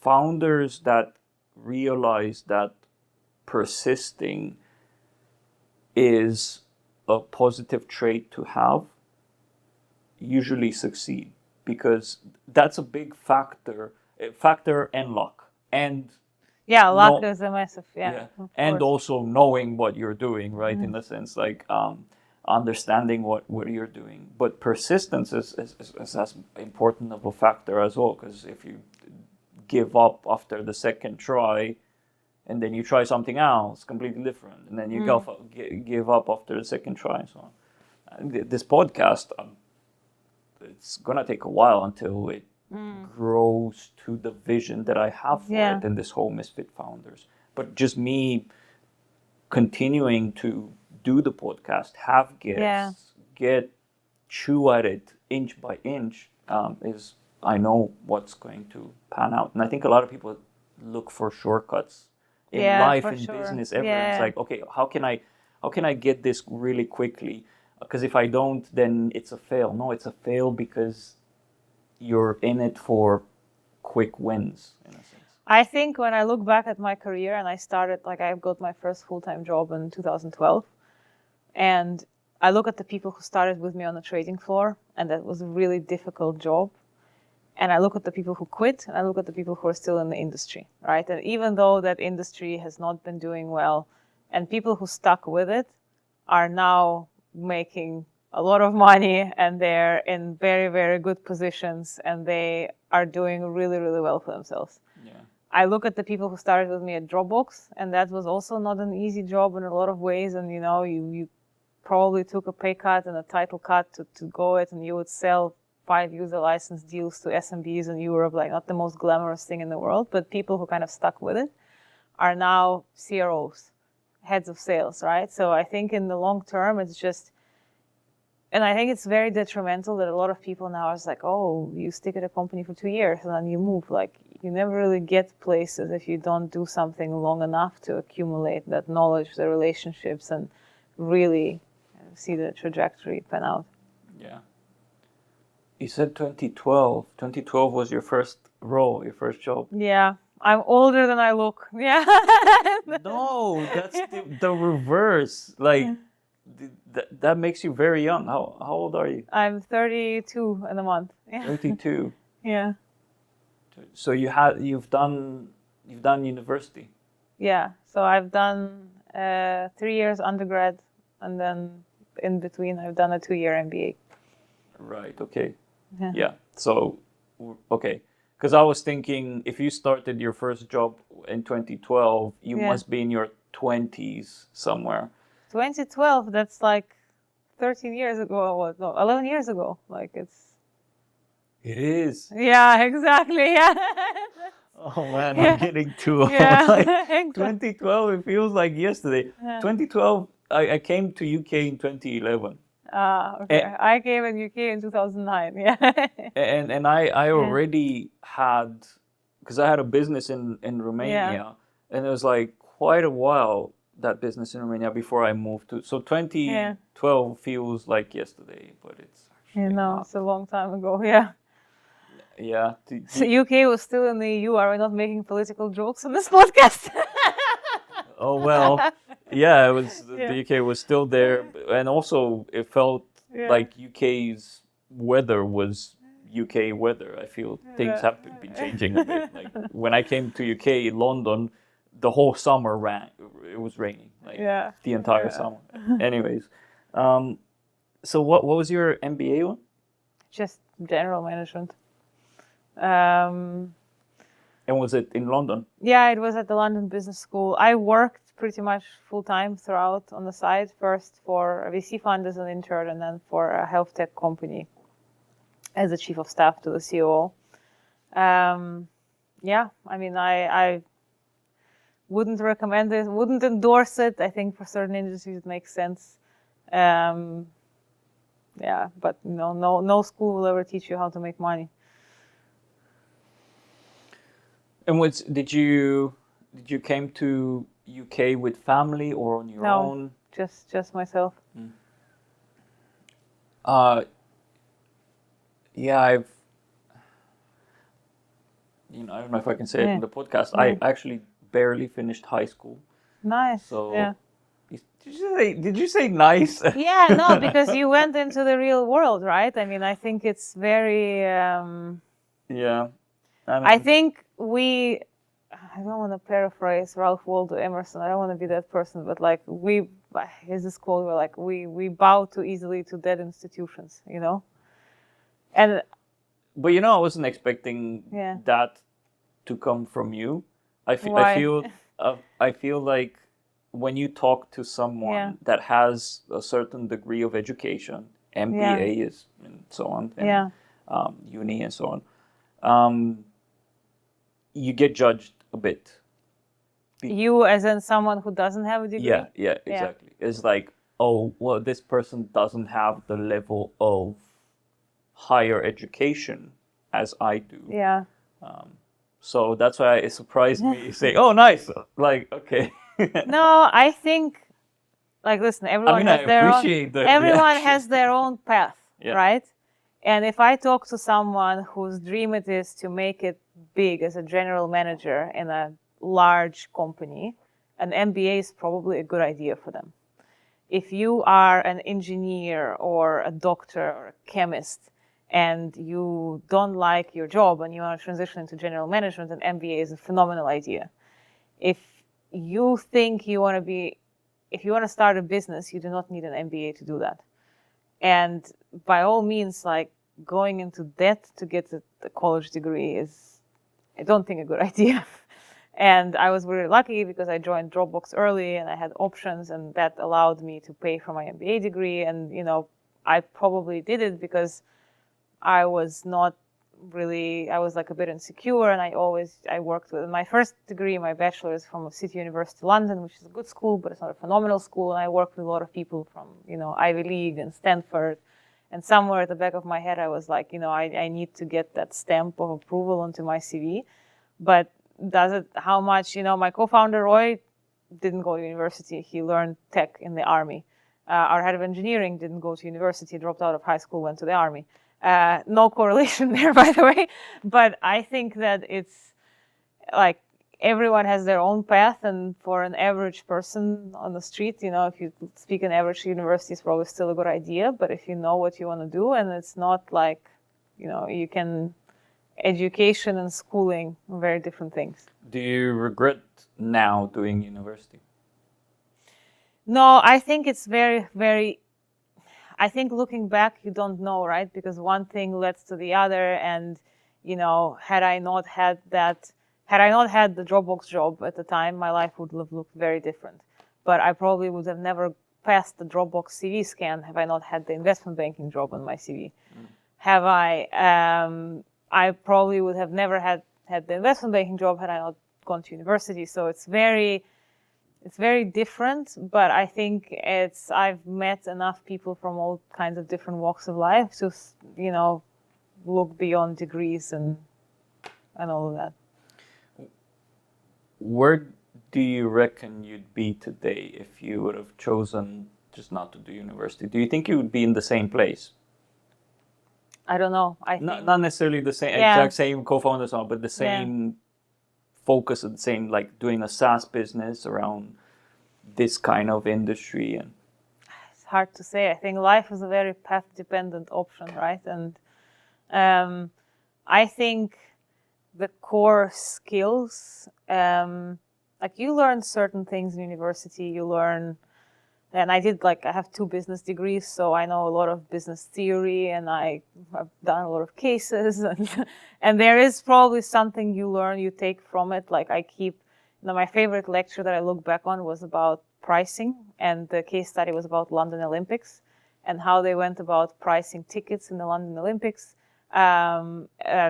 founders that realize that persisting is a positive trait to have usually succeed, because that's a big factor and luck, and luck is a massive, and also knowing what you're doing, right? In the sense, like, understanding what you're doing. But persistence is as important of a factor as well, because if you give up after the second try, and then you try something else completely different, and then you give up after the second try. So this podcast, it's gonna take a while until it grows to the vision that I have for Yeah. it and this whole Misfit Founders. But just me continuing to do the podcast, have guests, chew at it inch by inch, is, I know what's going to pan out. And I think a lot of people look for shortcuts in life, for in sure. business, everywhere. It's like, okay, how can I get this really quickly? Because if I don't, then it's a fail. No, it's a fail because you're in it for quick wins, in a sense. I think when I look back at my career and I started, like I got my first full-time job in 2012, and I look at the people who started with me on the trading floor, and that was a really difficult job. And I look at the people who quit, and I look at the people who are still in the industry, right? And even though that industry has not been doing well, and people who stuck with it are now making a lot of money, and they're in very, very good positions, and they are doing really, really well for themselves. Yeah. I look at the people who started with me at Dropbox, and that was also not an easy job in a lot of ways. And you probably took a pay cut and a title cut to go it, and you would sell 5 user license deals to SMBs in Europe, like not the most glamorous thing in the world, but people who kind of stuck with it are now CROs, heads of sales, right? So I think in the long term, it's just, and I think it's very detrimental that a lot of people now are like, oh, you stick at a company for 2 years and then you move. Like, you never really get places if you don't do something long enough to accumulate that knowledge, the relationships, and really see the trajectory pan out. Yeah. You said 2012. 2012 was your first role, your first job. Yeah, I'm older than I look. Yeah. No, that's the reverse. Like, that makes you very young. How old are you? I'm 32 in a month. Yeah. 32. Yeah. So you've done university. Yeah. So I've done 3 years undergrad, and then in between I've done a 2-year MBA. Right. Okay. Yeah. Yeah. So, okay. Because I was thinking, if you started your first job in 2012, you must be in your 20s somewhere. 2012, that's like 13 years ago, or what? No, 11 years ago. Like, it's... It is. Yeah, exactly. Yeah. Oh man, I'm getting too old. Yeah. Like, Exactly. 2012, it feels like yesterday. Yeah. 2012, I came to UK in 2011. Okay. I came in UK in 2009. Yeah. And I already had, because I had a business in Romania, and it was like quite a while, that business in Romania, before I moved to. So 2012 feels like yesterday, but it's actually not. It's a long time ago. Yeah. Yeah. So UK was still in the EU. Are we not making political jokes on this podcast? Oh well, yeah. It was the UK was still there, and also it felt like UK's weather was UK weather. I feel things have been changing a bit. Like when I came to UK, London, the whole summer it was raining, like the entire summer. Anyways, so what was your MBA on? Just general management. And was it in London? Yeah, it was at the London Business School. I worked pretty much full-time throughout on the side, first for a VC fund as an intern, and then for a health tech company as a chief of staff to the COO. Yeah, I mean, I wouldn't recommend it, wouldn't endorse it. I think for certain industries it makes sense. Yeah, but no school will ever teach you how to make money. And did you came to UK with family or on your own? Just myself. Yeah, I don't know if I can say it in the podcast. I actually barely finished high school. Nice. So yeah. Did you say nice? Yeah, no, because you went into the real world, right? I mean, I think it's very. Yeah. I think I don't want to paraphrase Ralph Waldo Emerson. I don't want to be that person, but like here's this quote where like we bow too easily to dead institutions, And but I wasn't expecting that to come from you. I feel like when you talk to someone that has a certain degree of education, MBA is and so on, and uni and so on. you get judged a bit. You as in someone who doesn't have a degree? Yeah, exactly. It's like, oh, well, this person doesn't have the level of higher education as I do. Yeah. So that's why it surprised me. Say, oh, nice. Like, okay. No, I think, like, listen, everyone I has their own. appreciate the Everyone reaction. has their own path, Yeah. right? And if I talk to someone whose dream it is to make it big as a general manager in a large company, an MBA is probably a good idea for them. If you are an engineer or a doctor or a chemist and you don't like your job and you want to transition into general management, an MBA is a phenomenal idea. If you think you want to be, if you want to start a business, you do not need an MBA to do that. And by all means, like, going into debt to get a college degree is, I don't think, a good idea. And I was really lucky because I joined Dropbox early and I had options, and that allowed me to pay for my MBA degree. And, you know, I probably did it because I was not really, I was like a bit insecure, and I worked with my first degree, my bachelor's from City University London, which is a good school, but it's not a phenomenal school. And I worked with a lot of people from, you know, Ivy League and Stanford. And somewhere at the back of my head, I was like, you know, I need to get that stamp of approval onto my CV. But how much, you know, my co-founder Roy didn't go to university. He learned tech in the army. Our head of engineering didn't go to university, dropped out of high school, went to the army. No correlation there, by the way. But I think that it's like everyone has their own path, and for an average person on the street, you know, if you speak an average university, it's probably still a good idea. But if you know what you want to do, and it's not like, you know, you can, education and schooling are very different things. Do you regret now doing university? No, I think it's very, very, I think looking back, you don't know, right? Because one thing leads to the other. And, you know, had I not had the Dropbox job at the time, my life would have looked very different. But I probably would have never passed the Dropbox CV scan have I not had the investment banking job on my CV. Have I probably would have never had the investment banking job had I not gone to university. So it's very different, but I think I've met enough people from all kinds of different walks of life to, you know, look beyond degrees and all of that. Where do you reckon you'd be today if you would have chosen just not to do university? Do you think you would be in the same place? I don't know. Not necessarily the same, exact same co-founders, but the same focus and the same, like, doing a SaaS business around this kind of industry. And it's hard to say. I think life is a very path-dependent option, right? And I think the core skills, like, you learn certain things in university. You learn. And I have 2 business degrees, so I know a lot of business theory, and I've done a lot of cases, and there is probably something you learn, you take from it. Like, my favorite lecture that I look back on was about pricing, and the case study was about London Olympics and how they went about pricing tickets in the London Olympics.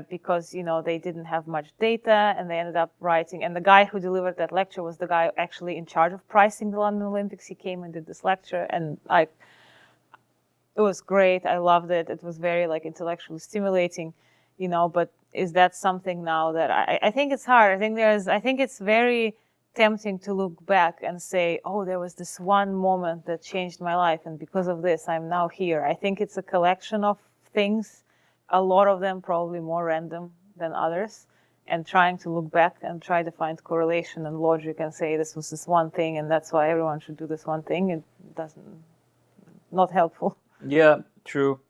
Because, you know, they didn't have much data, and they ended up writing. And the guy who delivered that lecture was the guy actually in charge of pricing the London Olympics. He came and did this lecture, and it was great. I loved it. It was very, like, intellectually stimulating, you know. But is that something now that I think it's hard. I think it's very tempting to look back and say, oh, there was this one moment that changed my life, and because of this, I'm now here. I think it's a collection of things. A lot of them probably more random than others, and trying to look back and try to find correlation and logic and say this was this one thing and that's why everyone should do this one thing. It not helpful. Yeah, true.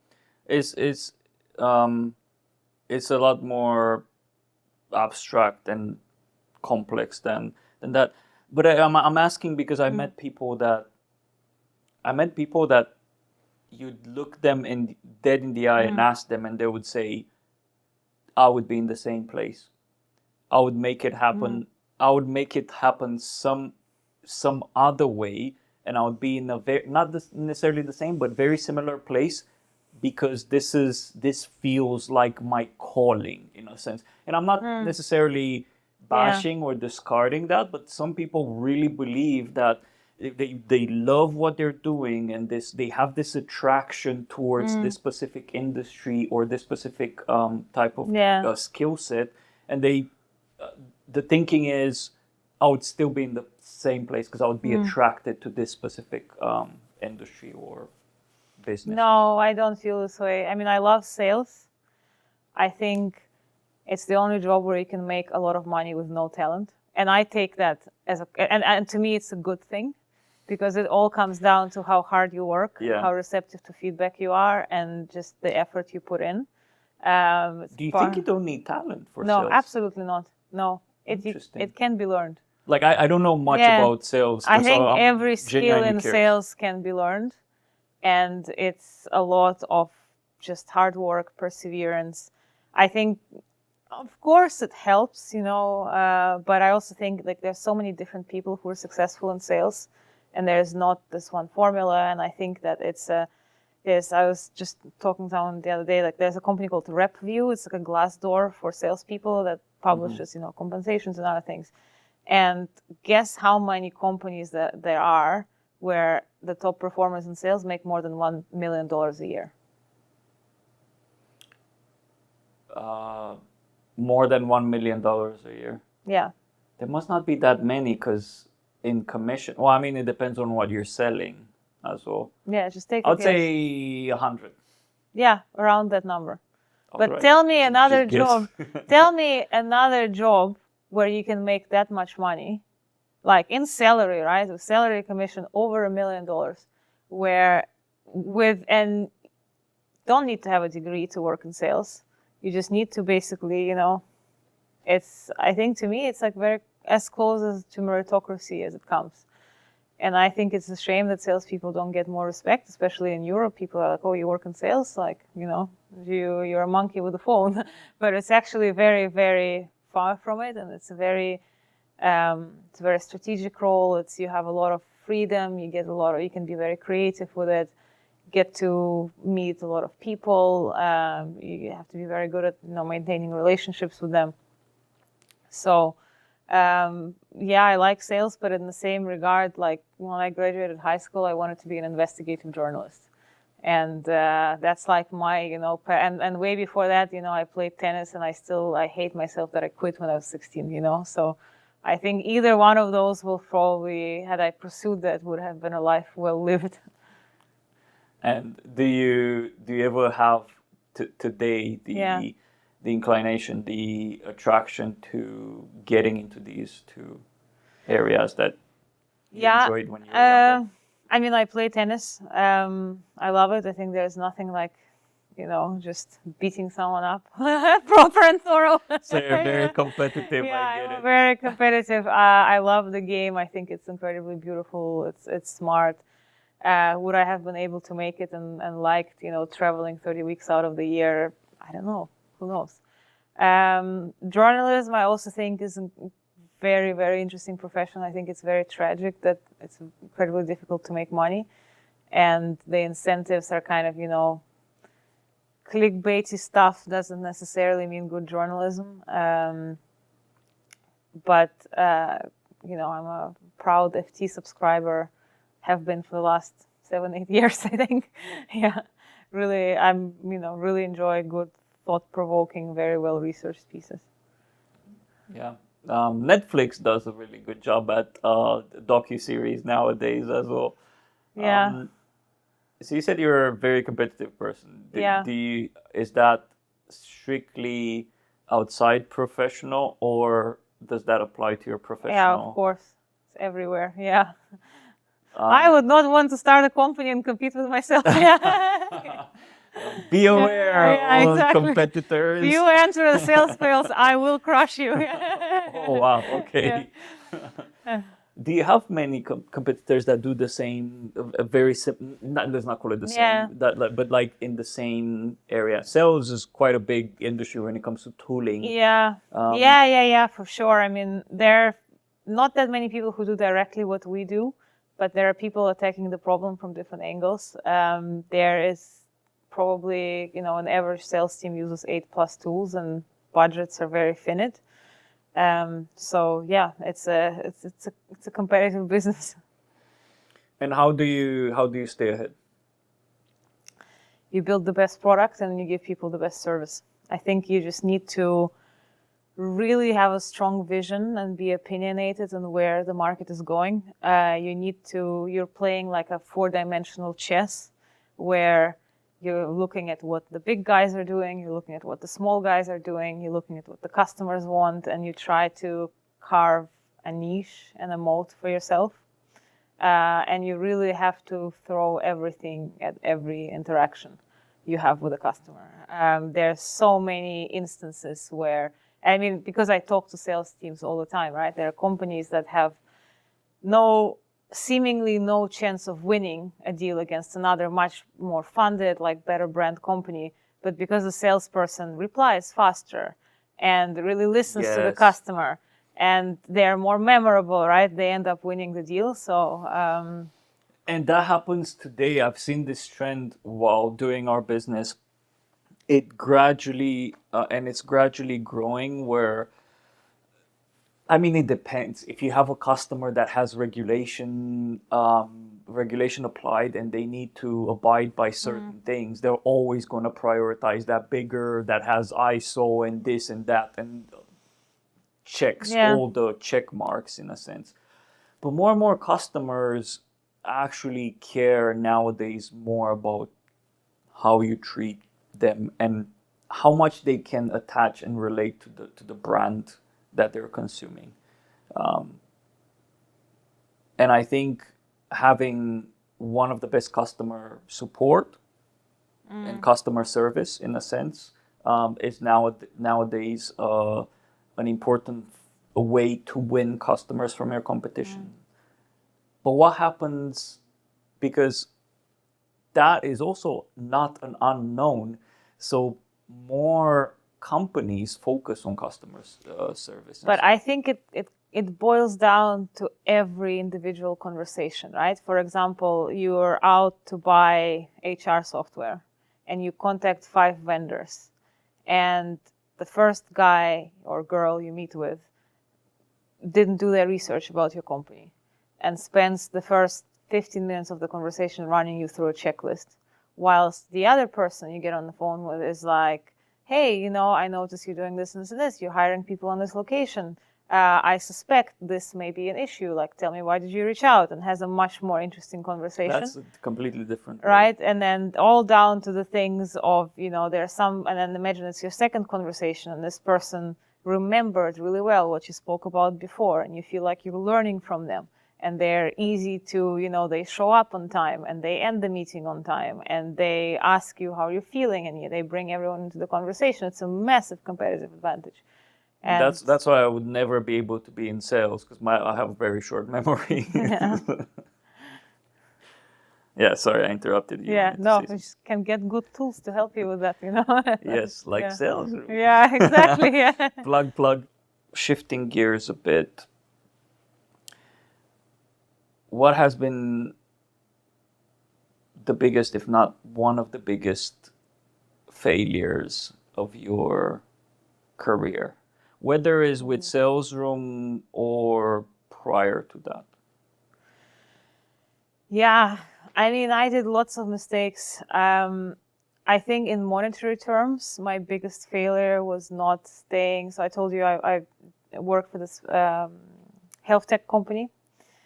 It's a lot more abstract and complex than that. But I'm asking because I met people that you'd look them dead in the eye and ask them, and they would say, I would be in the same place. I would make it happen. I would make it happen some other way, and I would be in a not necessarily the same, but very similar place, because this feels like my calling in a sense. And I'm not necessarily bashing or discarding that, but some people really believe that they love what they're doing, and they have this attraction towards this specific industry or this specific type of skill set, and the thinking is, I would still be in the same place because I would be attracted to this specific industry or business. No, I don't feel this way. I mean, I love sales. I think it's the only job where you can make a lot of money with no talent. And I take that as and to me, it's a good thing, because it all comes down to how hard you work, how receptive to feedback you are, and just the effort you put in. Do you think you don't need talent for No, sales? absolutely not. No, it can be learned. Like, I don't know much about sales. I think so every skill in sales can be learned. And it's a lot of just hard work, perseverance. I think, of course, it helps, but I also think like there's so many different people who are successful in sales, and there's not this one formula. And I think that I was just talking to someone the other day, like there's a company called RepView. It's like a glass door for salespeople that publishes, compensations and other things. And guess how many companies that there are where the top performers in sales make more than $1 million a year? More than $1 million a year. Yeah. There must not be that many, because in commission, well, I mean, it depends on what you're selling as well. Yeah, just take I'd say 100. Yeah, around that number. But right. tell me another job. Tell me another job where you can make that much money, like in salary, right? With salary commission over $1 million, and don't need to have a degree to work in sales. You just need to basically, I think to me, it's like very as close as to meritocracy as it comes. And I think it's a shame that salespeople don't get more respect, especially in Europe. People are like, oh, you work in sales? Like, you're a monkey with a phone. But it's actually very, very far from it. And it's a very strategic role. You have a lot of freedom. You can be very creative with it. Get to meet a lot of people. You have to be very good at, maintaining relationships with them. So, I like sales, but in the same regard, like when I graduated high school, I wanted to be an investigative journalist. And that's like my, and way before that, I played tennis, and I hate myself that I quit when I was 16, So I think either one of those will probably, had I pursued that, would have been a life well lived. And do you ever have today the inclination, the attraction to getting into these two areas that you enjoyed when you were younger? I mean, I play tennis. I love it. I think there's nothing like, just beating someone up proper and thorough. So you're very competitive. Yeah, I get I'm it. very competitive. I love the game. I think it's incredibly beautiful. It's smart. Would I have been able to make it and liked, traveling 30 weeks out of the year? I don't know. Who knows? Journalism, I also think, is a very, very interesting profession. I think it's very tragic that it's incredibly difficult to make money. And the incentives are kind of, clickbaity stuff doesn't necessarily mean good journalism. But I'm a proud FT subscriber, have been for the last 7-8 years, I think. Yeah, really, really enjoy good, thought-provoking, very well-researched pieces. Yeah. Netflix does a really good job at docu-series nowadays as well. Yeah. So you said you're a very competitive person. Is that strictly outside professional, or does that apply to your professional? Yeah, of course. It's everywhere, yeah. I would not want to start a company and compete with myself. Be aware of competitors. If you enter the sales field, I will crush you. Oh, wow. Okay. Yeah. Do you have many competitors that do the same, let's not call it the same, but like in the same area? Sales is quite a big industry when it comes to tooling. Yeah. For sure. I mean, there are not that many people who do directly what we do, but there are people attacking the problem from different angles. There is probably, an average sales team uses 8+ tools, and budgets are very finite. So yeah, it's a competitive business. And how do you stay ahead? You build the best product and you give people the best service. I think you just need to really have a strong vision and be opinionated on where the market is going. You're playing like a 4-dimensional chess where you're looking at what the big guys are doing, you're looking at what the small guys are doing, you're looking at what the customers want, and you try to carve a niche and a moat for yourself. And you really have to throw everything at every interaction you have with a customer. There's so many instances where, because I talk to sales teams all the time, right? There are companies that have seemingly no chance of winning a deal against another much more funded, like better brand company. But because the salesperson replies faster and really listens to the Yes. customer, and they're more memorable, right? They end up winning the deal. So, And that happens today. I've seen this trend while doing our business. It gradually, it's gradually growing where, it depends. If you have a customer that has regulation applied and they need to abide by certain things, they're always going to prioritize that bigger, that has ISO and this and that, and checks all the check marks in a sense. But more and more customers actually care nowadays more about how you treat them and how much they can attach and relate to the brand that they're consuming. And I think having one of the best customer support and customer service, in a sense, is nowadays an important way to win customers from your competition. But what happens, because that is also not an unknown, so more companies focus on customer service. But I think it boils down to every individual conversation, right? For example, you're out to buy HR software and you contact 5 vendors, and the first guy or girl you meet with didn't do their research about your company and spends the first 15 minutes of the conversation running you through a checklist, whilst the other person you get on the phone with is like, hey, I noticed you're doing this and this and this. You're hiring people on this location. I suspect this may be an issue. Like, tell me, why did you reach out? And has a much more interesting conversation. That's a completely different. Right? And then all down to the things of, there's some, and then imagine it's your second conversation and this person remembered really well what you spoke about before, and you feel like you're learning from them. And they're easy to, they show up on time and they end the meeting on time and they ask you how you're feeling and they bring everyone into the conversation. It's a massive competitive advantage. And that's why I would never be able to be in sales, because I have a very short memory. Yeah. Yeah, sorry, I interrupted you. Yeah, no, you just can get good tools to help you with that, Yes, like Salesroom. Yeah, exactly. Yeah. Plug. Shifting gears a bit. What has been the biggest, if not one of the biggest, failures of your career? Whether it's with Salesroom or prior to that? Yeah, I did lots of mistakes. I think in monetary terms, my biggest failure was not staying. So I told you I worked for this health tech company.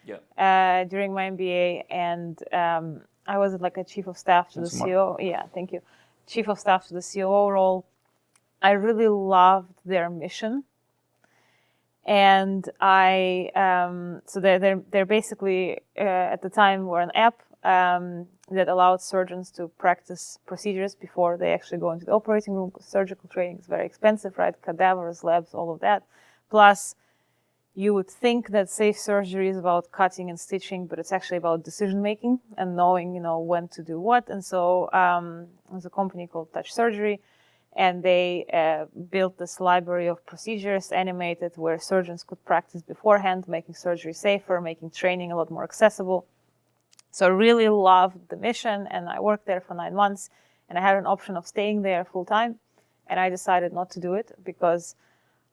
Yeah. During my MBA, and I was like a chief of staff to the CEO. Yeah, thank you. Chief of staff to the COO role. I really loved their mission, and so they're basically at the time were an app that allowed surgeons to practice procedures before they actually go into the operating room. Surgical training is very expensive, right? Cadavers, labs, all of that. Plus, you would think that safe surgery is about cutting and stitching, but it's actually about decision making and knowing, when to do what. And so there's a company called Touch Surgery, and they built this library of procedures, animated, where surgeons could practice beforehand, making surgery safer, making training a lot more accessible. So I really loved the mission, and I worked there for 9 months, and I had an option of staying there full time and I decided not to do it because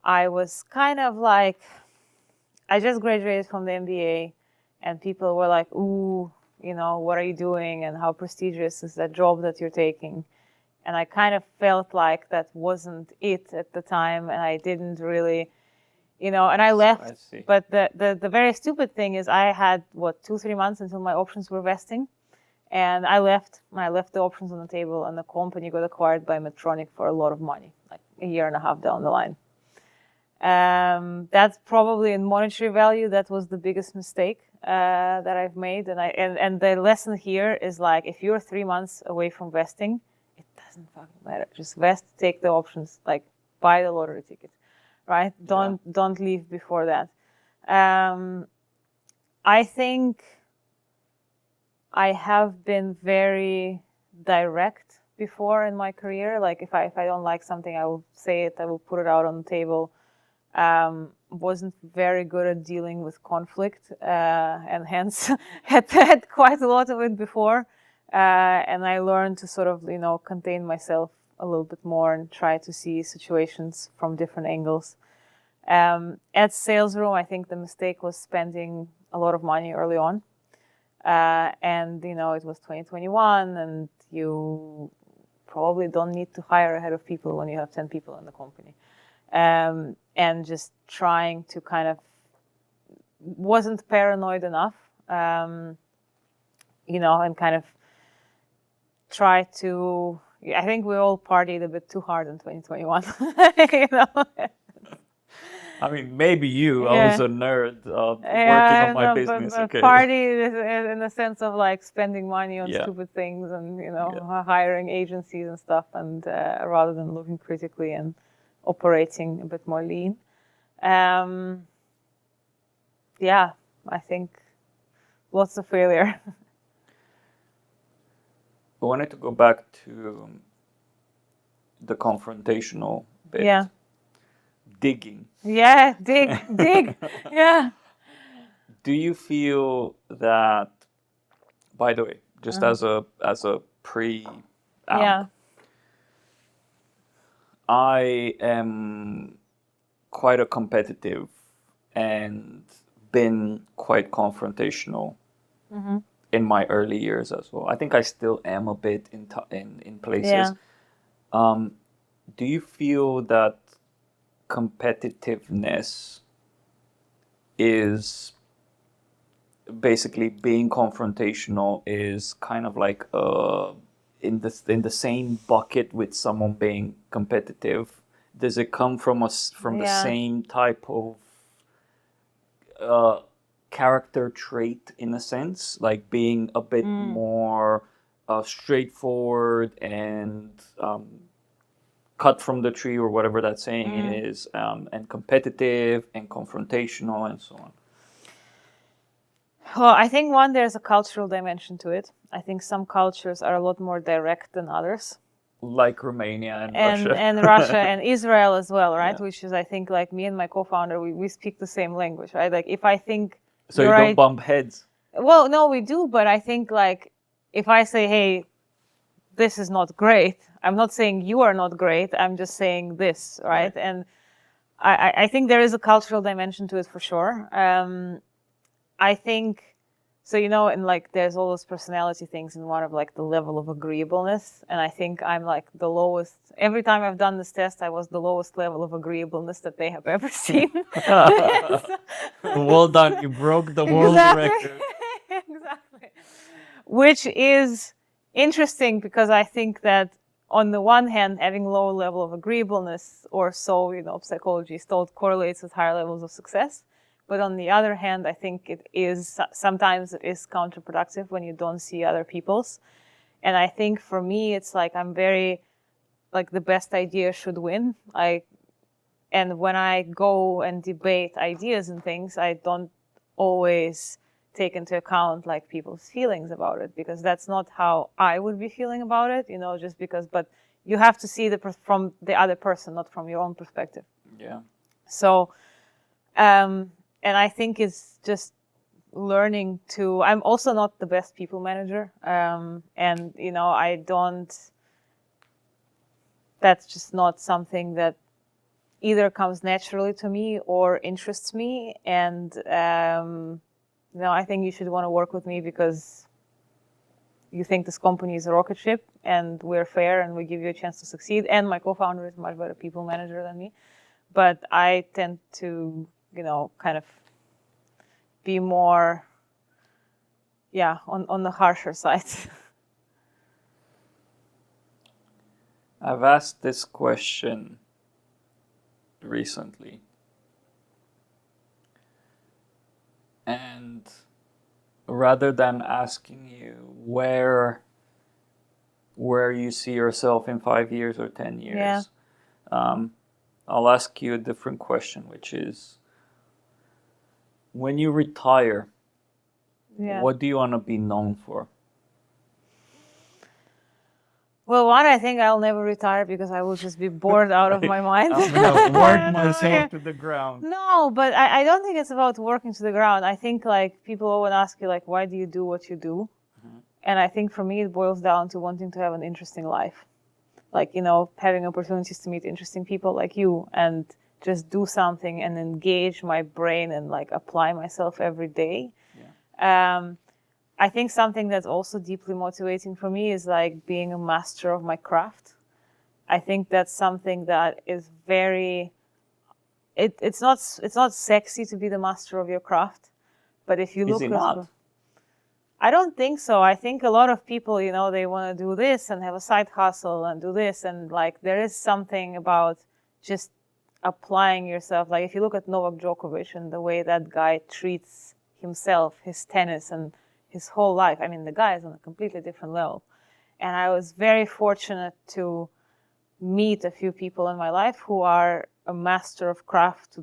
I was kind of like, I just graduated from the MBA, and people were like, ooh, what are you doing, and how prestigious is that job that you're taking? And I kind of felt like that wasn't it at the time, and I didn't really, and I left. I see. But the very stupid thing is I had, 2-3 months until my options were vesting. And I left the options on the table, and the company got acquired by Medtronic for a lot of money, like a year and a half down the line. That's probably in monetary value, that was the biggest mistake that I've made. And the lesson here is like, if you're 3 months away from vesting, it doesn't fucking matter. Just vest, take the options, like buy the lottery ticket, right? Don't leave before that. I think I have been very direct before in my career. Like if I don't like something, I will say it. I will put it out on the table. Wasn't very good at dealing with conflict, and hence had quite a lot of it before. And I learned to sort of, contain myself a little bit more and try to see situations from different angles. At Salesroom, I think the mistake was spending a lot of money early on. And, it was 2021, and you probably don't need to hire a head of people when you have 10 people in the company. And just trying to kind of, wasn't paranoid enough, and kind of try to, I think we all partied a bit too hard in 2021, I mean, maybe you. I was a nerd working on my business. But Okay. party in the sense of like spending money on stupid things and, hiring agencies and stuff, and rather than looking critically and operating a bit more lean. I think lots of failure. I wanted to go back to the confrontational bit. Yeah. Digging. Yeah, dig. Yeah. Do you feel that, by the way, just as a pre-amp, I am quite a competitive and been quite confrontational in my early years as well. I think I still am a bit in places. Yeah. Do you feel that competitiveness is basically being confrontational is kind of like in the same bucket with someone being competitive? Does it come from the same type of character trait, in a sense, like being a bit more straightforward and cut from the tree, or whatever that saying is, and competitive and confrontational and so on? Well, I think there's a cultural dimension to it. I think some cultures are a lot more direct than others. Like Romania and Russia. And Russia and Israel as well, right? Yeah. Which is, I think, like me and my co-founder, we speak the same language, right? Like if I think... So you don't bump heads? Well, no, we do, but I think like if I say, hey, this is not great, I'm not saying you are not great, I'm just saying this, right? And I think there is a cultural dimension to it for sure. I think, so, and like there's all those personality things, and one of like the level of agreeableness. And I think I'm like the lowest. Every time I've done this test, I was the lowest level of agreeableness that they have ever seen. Well done. You broke the world record. Exactly. Which is interesting because I think that on the one hand, having low level of agreeableness, or so, psychology is told, correlates with higher levels of success. But on the other hand, I think sometimes it is counterproductive when you don't see other people's. And I think for me, it's like I'm very, like the best idea should win. And when I go and debate ideas and things, I don't always take into account like people's feelings about it, because that's not how I would be feeling about it, just because, but you have to see from the other person, not from your own perspective. Yeah. So, and I think it's just learning I'm also not the best people manager. And, that's just not something that either comes naturally to me or interests me. And I think you should want to work with me because you think this company is a rocket ship and we're fair and we give you a chance to succeed. And my co-founder is a much better people manager than me. But I tend to, kind of be more, on the harsher side. I've asked this question recently. And rather than asking you where you see yourself in 5 years or 10 years, I'll ask you a different question, which is, when you retire, what do you want to be known for? Well, one, I think I'll never retire because I will just be bored out of my mind. I'm going to work myself to the ground. No, but I don't think it's about working to the ground. I think people always ask you why do you do what you do? Mm-hmm. And I think for me, it boils down to wanting to have an interesting life. Having opportunities to meet interesting people like you and just do something and engage my brain and apply myself every day. Yeah. I think something that's also deeply motivating for me is being a master of my craft. I think that's something that is very, it's not sexy to be the master of your craft, but if you look at not? I don't think so. I think a lot of people, they want to do this and have a side hustle and do this. And there is something about just applying yourself. If you look at Novak Djokovic and the way that guy treats himself, his tennis and his whole life. I mean, the guy is on a completely different level. And I was very fortunate to meet a few people in my life who are a master of craft to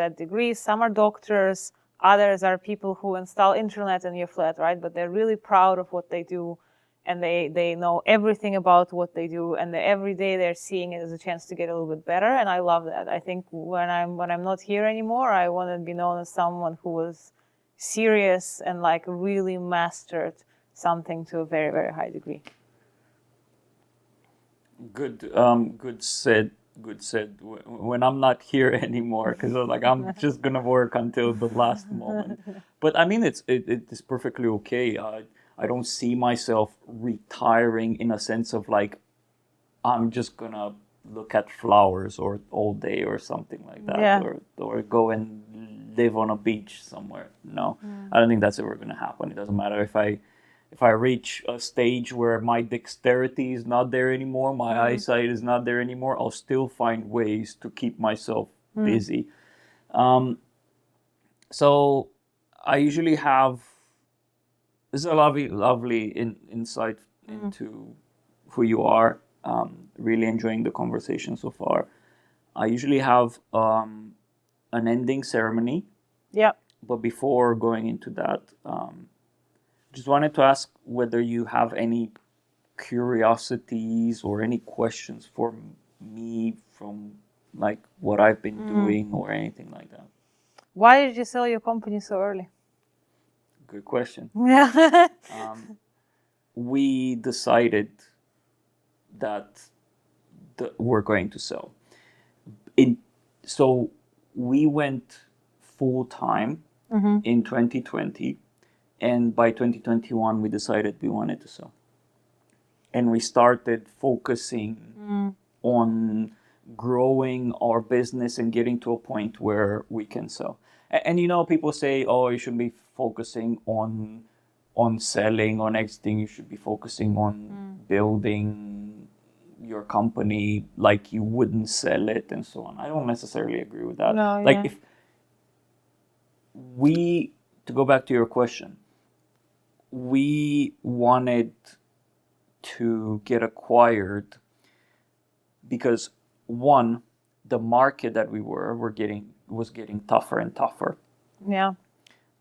that degree. Some are doctors, others are people who install internet in your flat, right? But they're really proud of what they do, and they know everything about what they do, and every day they're seeing it as a chance to get a little bit better, and I love that. I think when I'm not here anymore, I want to be known as someone who was serious and really mastered something to a very, very high degree. Good said. When I'm not here anymore, because I'm just gonna work until the last moment. But I mean, it is perfectly okay. I don't see myself retiring in a sense of I'm just gonna look at flowers or all day or something like that, or go and live on a beach somewhere. No, I don't think that's ever gonna happen. It doesn't matter if I reach a stage where my dexterity is not there anymore, my eyesight is not there anymore, I'll still find ways to keep myself busy. So I usually have, this is a lovely insight into who you are. Really enjoying the conversation so far. I usually have an ending ceremony. Yeah. But before going into that, just wanted to ask whether you have any curiosities or any questions for me from what I've been doing or anything like that. Why did you sell your company so early? Good question. Yeah. We decided that we're going to sell. So we went full time in 2020. And by 2021, we decided we wanted to sell. And we started focusing on growing our business and getting to a point where we can sell. And people say, oh, you should be focusing on selling, on exiting. You should be focusing on building your company like you wouldn't sell it and so on. I don't necessarily agree with that. No, if we, to go back to your question, we wanted to get acquired because one, the market that we was getting tougher and tougher. Yeah.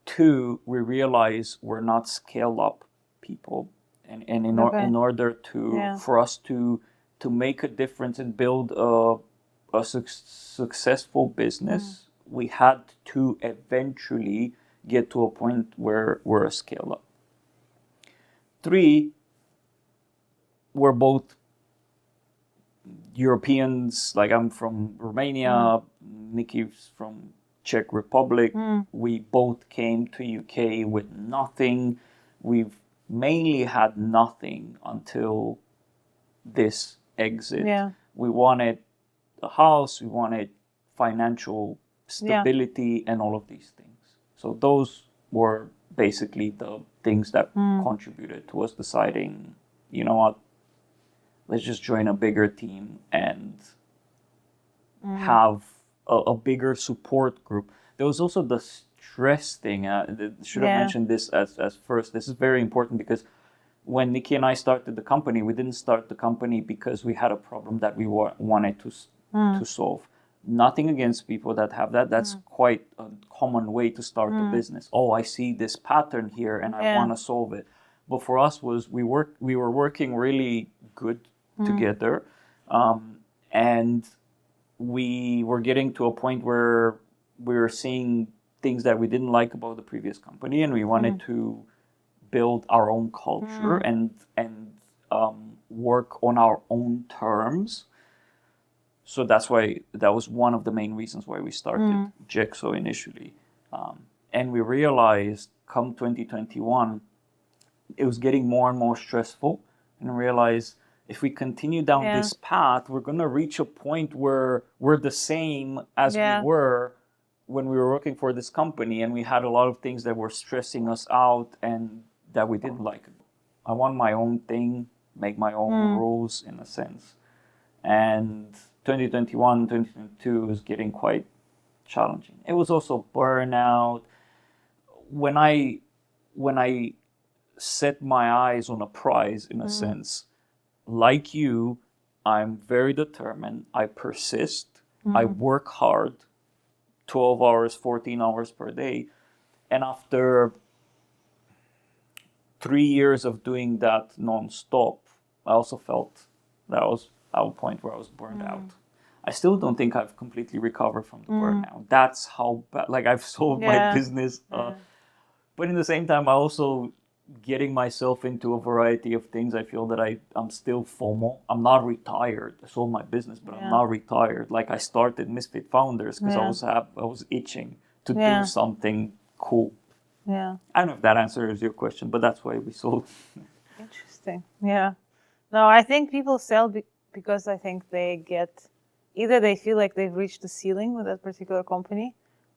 Two, we realized we're not scale up people, and in order to for us to make a difference and build a successful business, we had to eventually get to a point where we're a scale up. Three, we're both Europeans, like I'm from Romania, Nikki's from Czech Republic. We both came to UK with nothing. We've mainly had nothing until this exit. Yeah. We wanted a house, we wanted financial stability and all of these things. So those were basically the things that contributed to us deciding, you know what, let's just join a bigger team and have a bigger support group. There was also the stress thing. Should have mentioned this as first. This is very important because when Nikki and I started the company, we didn't start the company because we had a problem that we wanted to solve. Nothing against people that have that. That's quite a common way to start a business. Oh, I see this pattern here and I want to solve it. But for us was we were working really good together, and we were getting to a point where we were seeing things that we didn't like about the previous company, and we wanted to build our own culture and work on our own terms. So that's why that was one of the main reasons why we started Jigsaw initially. And we realized come 2021, it was getting more and more stressful, and realized if we continue down this path, we're going to reach a point where we're the same as we were when we were working for this company, and we had a lot of things that were stressing us out and that we didn't like. I want my own thing, make my own rules in a sense. And 2021, 2022 was getting quite challenging. It was also burnout. When I set my eyes on a prize, in a sense, like you, I'm very determined. I persist. I work hard, 12 hours, 14 hours per day. And after 3 years of doing that nonstop, I also felt that I was at a point where I was burned out. I still don't think I've completely recovered from the burnout. That's how bad, like I've sold my business. But in the same time, I also getting myself into a variety of things. I feel that I'm still FOMO. I'm not retired. I sold my business, but I'm not retired. Like I started Misfit Founders because I was itching to do something cool. Yeah. I don't know if that answers your question, but that's why we sold. Interesting. Yeah. No, I think people sell because I think they get, either they feel like they've reached the ceiling with that particular company,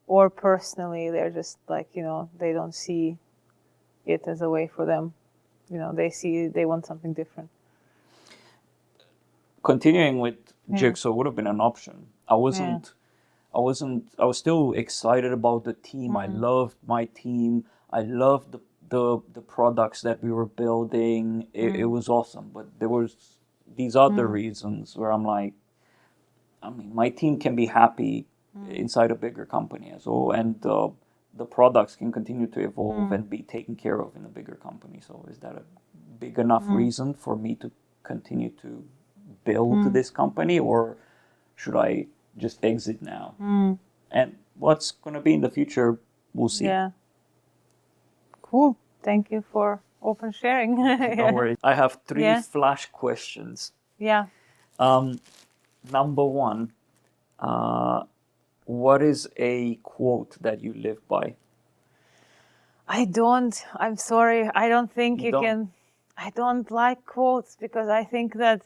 or personally they're just like, they don't see it as a way for them. They want something different. Continuing with Jigsaw would have been an option. I was still excited about the team. I loved my team. I loved the products that we were building. It was awesome. But there was these other reasons where I'm like, I mean, my team can be happy inside a bigger company as well. And the products can continue to evolve and be taken care of in a bigger company. So is that a big enough reason for me to continue to build this company, or should I just exit now? And what's going to be in the future, we'll see. Yeah. Cool. Thank you for open sharing. No worries. I have 3 flash questions. Yeah. Number 1, what is a quote that you live by? I'm sorry. I don't think you can. I don't like quotes because I think that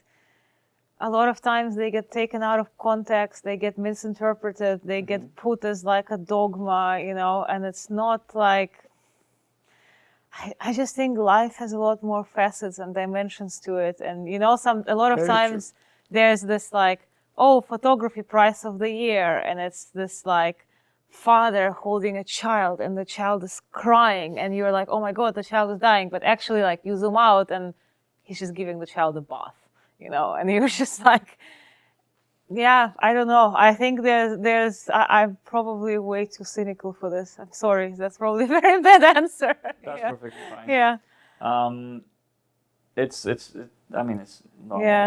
a lot of times they get taken out of context, they get misinterpreted, they get put as like a dogma, and it's not like, I just think life has a lot more facets and dimensions to it. And, a lot of Very times there's this like, photography prize of the year. And it's this like father holding a child and the child is crying. And you're like, oh my God, the child is dying. But actually like you zoom out and he's just giving the child a bath, and you're just like, yeah, I don't know. I think I'm probably way too cynical for this. I'm sorry. That's probably a very bad answer. That's perfectly fine. Yeah. It's not I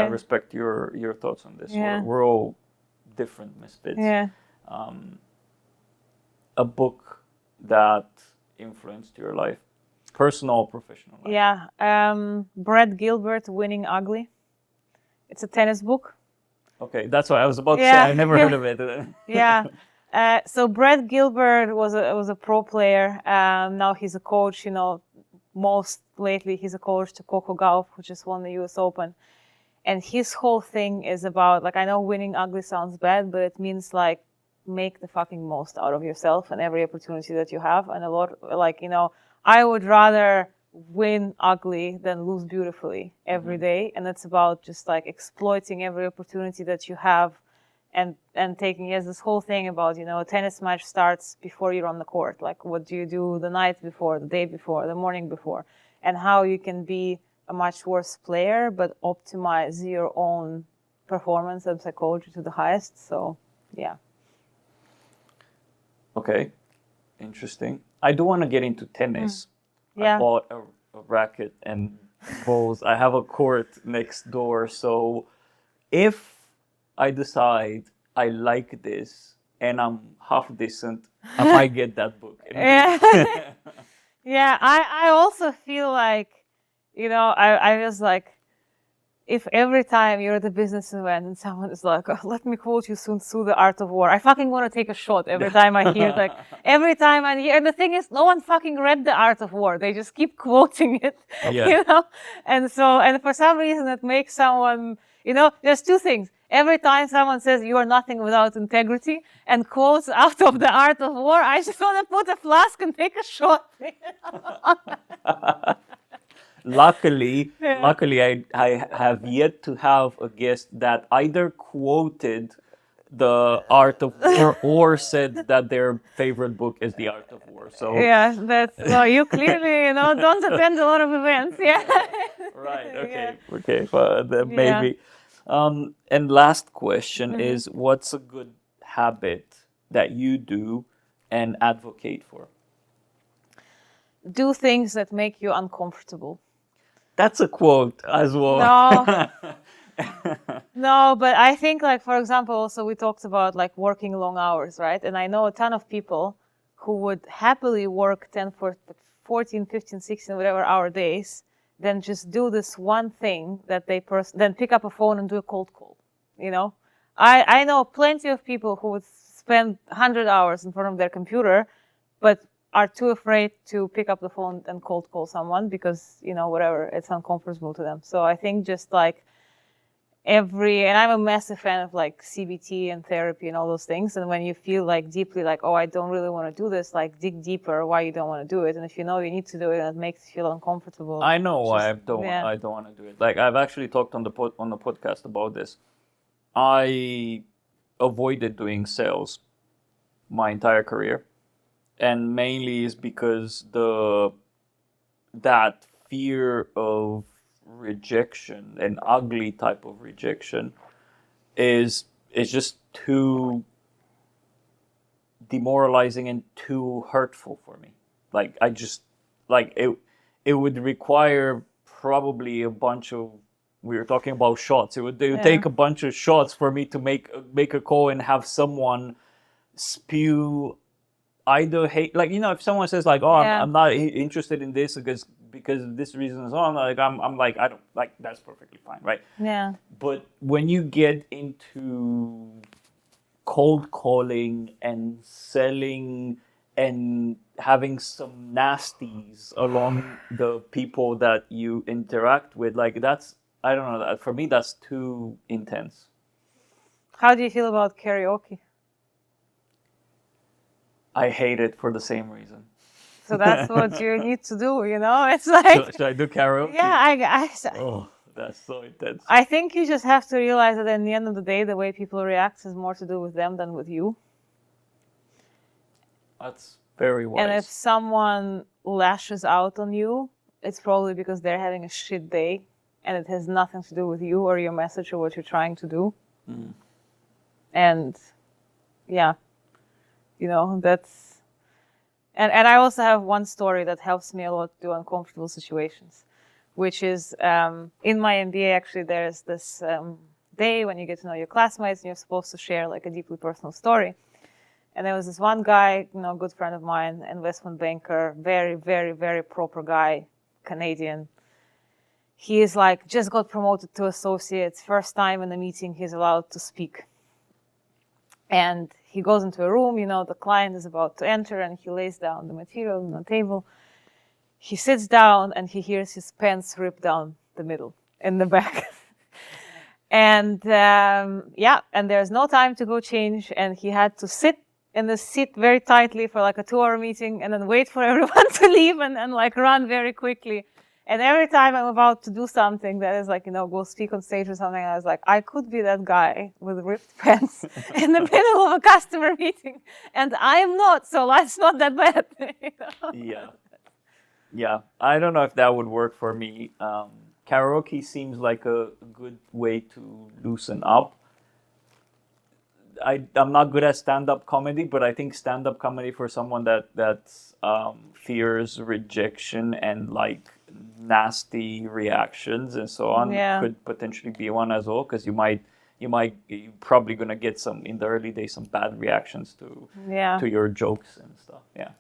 respect your thoughts on this. Yeah. We're all different misfits. Yeah. A book that influenced your life, personal or professional life? Yeah. Brad Gilbert, Winning Ugly. It's a tennis book. Okay, that's what I was about to say. I never heard of it. Yeah. So Brett Gilbert was a pro player. Now he's a coach. You know, most lately he's a coach to Coco Gauff, who just won the U.S. Open. And his whole thing is about, like, I know winning ugly sounds bad, but it means, like, make the fucking most out of yourself and every opportunity that you have. And a lot, like, you know, I would rather win ugly than lose beautifully every day. And it's about just, like, exploiting every opportunity that you have and taking, yes, this whole thing about, you know, a tennis match starts before you're on the court. Like, what do you do the night before, the day before, the morning before, and how you can be a much worse player, but optimize your own performance and psychology to the highest. So, yeah. Okay, interesting. I do want to get into tennis. Yeah. I bought a racket and balls. I have a court next door. So if I decide I like this and I'm half decent, I might get that book. Yeah. Yeah, I also feel like, you know, I was like, if every time you're at a business event and someone is like, oh, let me quote you Sun Tzu, The Art of War, I fucking want to take a shot every time I hear, like, every time I hear. And the thing is, no one fucking read The Art of War. They just keep quoting it, you know? And so, and for some reason it makes someone, you know, there's two things. Every time someone says you are nothing without integrity and quotes out of The Art of War, I just want to put a flask and take a shot. Luckily, I have yet to have a guest that either quoted The Art of War or said that their favorite book is The Art of War. So yeah, that's, well, you clearly, you know, don't attend a lot of events. Yeah. Right. Okay. Yeah. Okay. But maybe. And last question is, what's a good habit that you do and advocate for? Do things that make you uncomfortable. That's a quote as well. No. No, but I think, like, for example, also we talked about, like, working long hours, right? And I know a ton of people who would happily work 14, 15, 16, whatever hour days, then just do this one thing that they then pick up a phone and do a cold call, you know? I know plenty of people who would spend 100 hours in front of their computer, but are too afraid to pick up the phone and cold call someone because, you know, whatever, it's uncomfortable to them. So I think just, like, and I'm a massive fan of, like, CBT and therapy and all those things. And when you feel, like, deeply like, oh, I don't really want to do this, like, dig deeper why you don't want to do it. And if you know you need to do it and it makes you feel uncomfortable. I know why I don't want to do it. Like, I've actually talked on the podcast about this. I avoided doing sales my entire career. And mainly is because that fear of rejection, an ugly type of rejection, is just too demoralizing and too hurtful for me. Like, I just, like, it would require probably a bunch of, we were talking about shots. It would take a bunch of shots for me to make a call and have someone spew either hate, like, you know, if someone says, like, oh, I'm not interested in this because of this reason and so on, like, I'm like, I don't, like, that's perfectly fine, right? Yeah. But when you get into cold calling and selling and having some nasties along the people that you interact with, like, that's, I don't know, for me that's too intense. How do you feel about karaoke? I hate it for the same reason. So that's what you need to do, you know? It's like... Should I do karaoke? Yeah, oh, that's so intense. I think you just have to realize that in the end of the day, the way people react is more to do with them than with you. That's very wise. And if someone lashes out on you, it's probably because they're having a shit day and it has nothing to do with you or your message or what you're trying to do. And yeah, you know, that's... And I also have one story that helps me a lot do uncomfortable situations, which is in my MBA, actually, there's this day when you get to know your classmates and you're supposed to share, like, a deeply personal story. And there was this one guy, you know, good friend of mine, investment banker, very, very, very proper guy, Canadian. he is like just got promoted to associate. First time in a meeting he's allowed to speak. And he goes into a room, the client is about to enter, and he lays down the material on the table. He sits down and he hears his pants rip down the middle in the back. And and there's no time to go change, and he had to sit in the seat very tightly for like a 2-hour meeting, and then wait for everyone to leave, and like run very quickly. And every time I'm about to do something that is like, go speak on stage or something, I was like, I could be that guy with ripped pants in the middle of a customer meeting, and I am not, so that's not that bad. Yeah, I don't know if that would work for me. Karaoke seems like a good way to loosen up. I'm not good at stand-up comedy, but I think stand-up comedy for someone that fears rejection and like nasty reactions and so on could potentially be one as well, because you're probably gonna get some in the early days some bad reactions to your jokes and stuff. Yeah.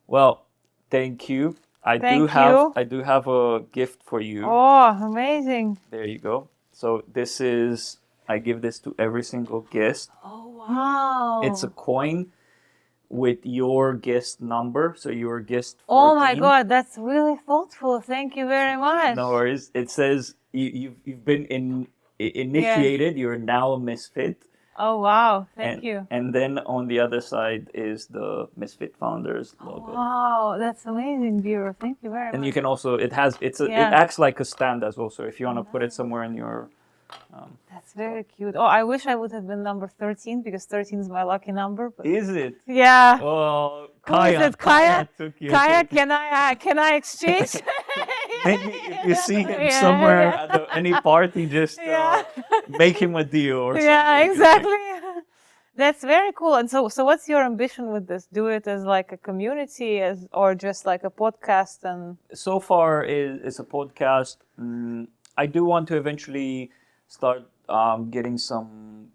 Well, thank you. I do have a gift for you. Oh, amazing. There you go. So I give this to every single guest. Oh, wow. It's a coin with your guest number. So your guest 14. Oh my God, that's really thoughtful. Thank you very much. No worries. It says you've been initiated. Yeah. You're now a Misfit. Oh wow, thank you. And then on the other side is the Misfit Founders logo. Wow, that's amazing, Bureau. Thank you very much. And you can also it acts like a stand as well. So if you want to put it somewhere in your that's very cute. Oh, I wish I would have been number 13, because 13 is my lucky number. But... Is it? Yeah. Oh, Kaya. Who is it? Kaya? Kaya, can I exchange? Maybe if you see him somewhere at any party, just make him a deal or something. Yeah, exactly. That's very cool. And so what's your ambition with this? Do it as like a community, or just like a podcast? And so far, it's a podcast. I do want to eventually start getting some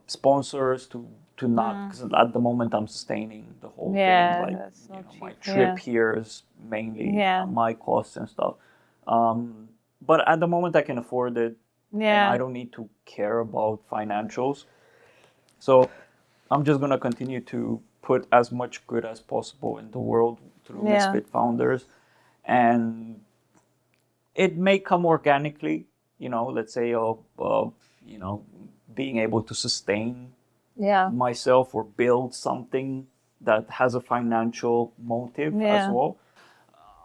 sponsors to not, because at the moment I'm sustaining the whole thing. Like, that's not cheap. My trip here is mainly my costs and stuff. But at the moment I can afford it. Yeah. And I don't need to care about financials. So I'm just gonna continue to put as much good as possible in the world through Misfit Founders, and it may come organically. Let's say being able to sustain myself or build something that has a financial motive as well.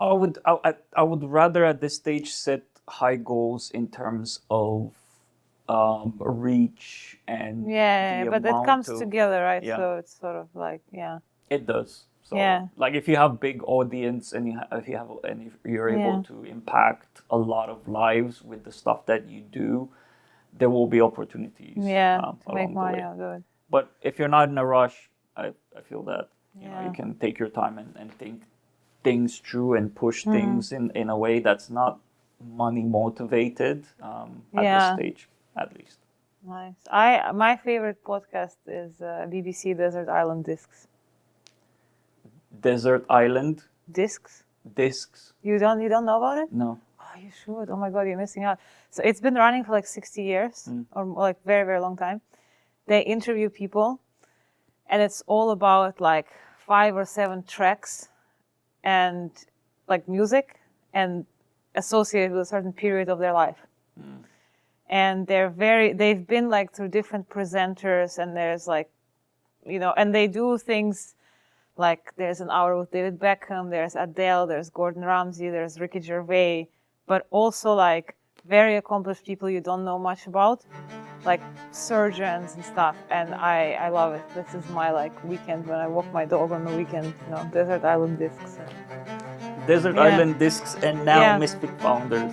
I would rather at this stage set high goals in terms of reach and but it comes together, right? Yeah. So it's sort of like it does. So like if you have big audience and if you're able to impact a lot of lives with the stuff that you do, there will be opportunities. To make money out of it. But if you're not in a rush, I feel that you can take your time and think things through and push things in a way that's not money motivated at this stage, at least. Nice. My favorite podcast is BBC Desert Island Discs. Desert Island Discs. You don't know about it? No. Oh, you should. Oh my God, you're missing out. So it's been running for like 60 years or like very, very long time. They interview people, and it's all about like 5 or 7 tracks and like music and associated with a certain period of their life. And they've been like through different presenters, and there's like, and they do things like there's an hour with David Beckham, there's Adele, there's Gordon Ramsay, there's Ricky Gervais, but also like very accomplished people you don't know much about, like surgeons and stuff. And I love it. This is my like weekend when I walk my dog on the weekend, Desert Island Discs. Desert Island Discs and now Misfit Founders.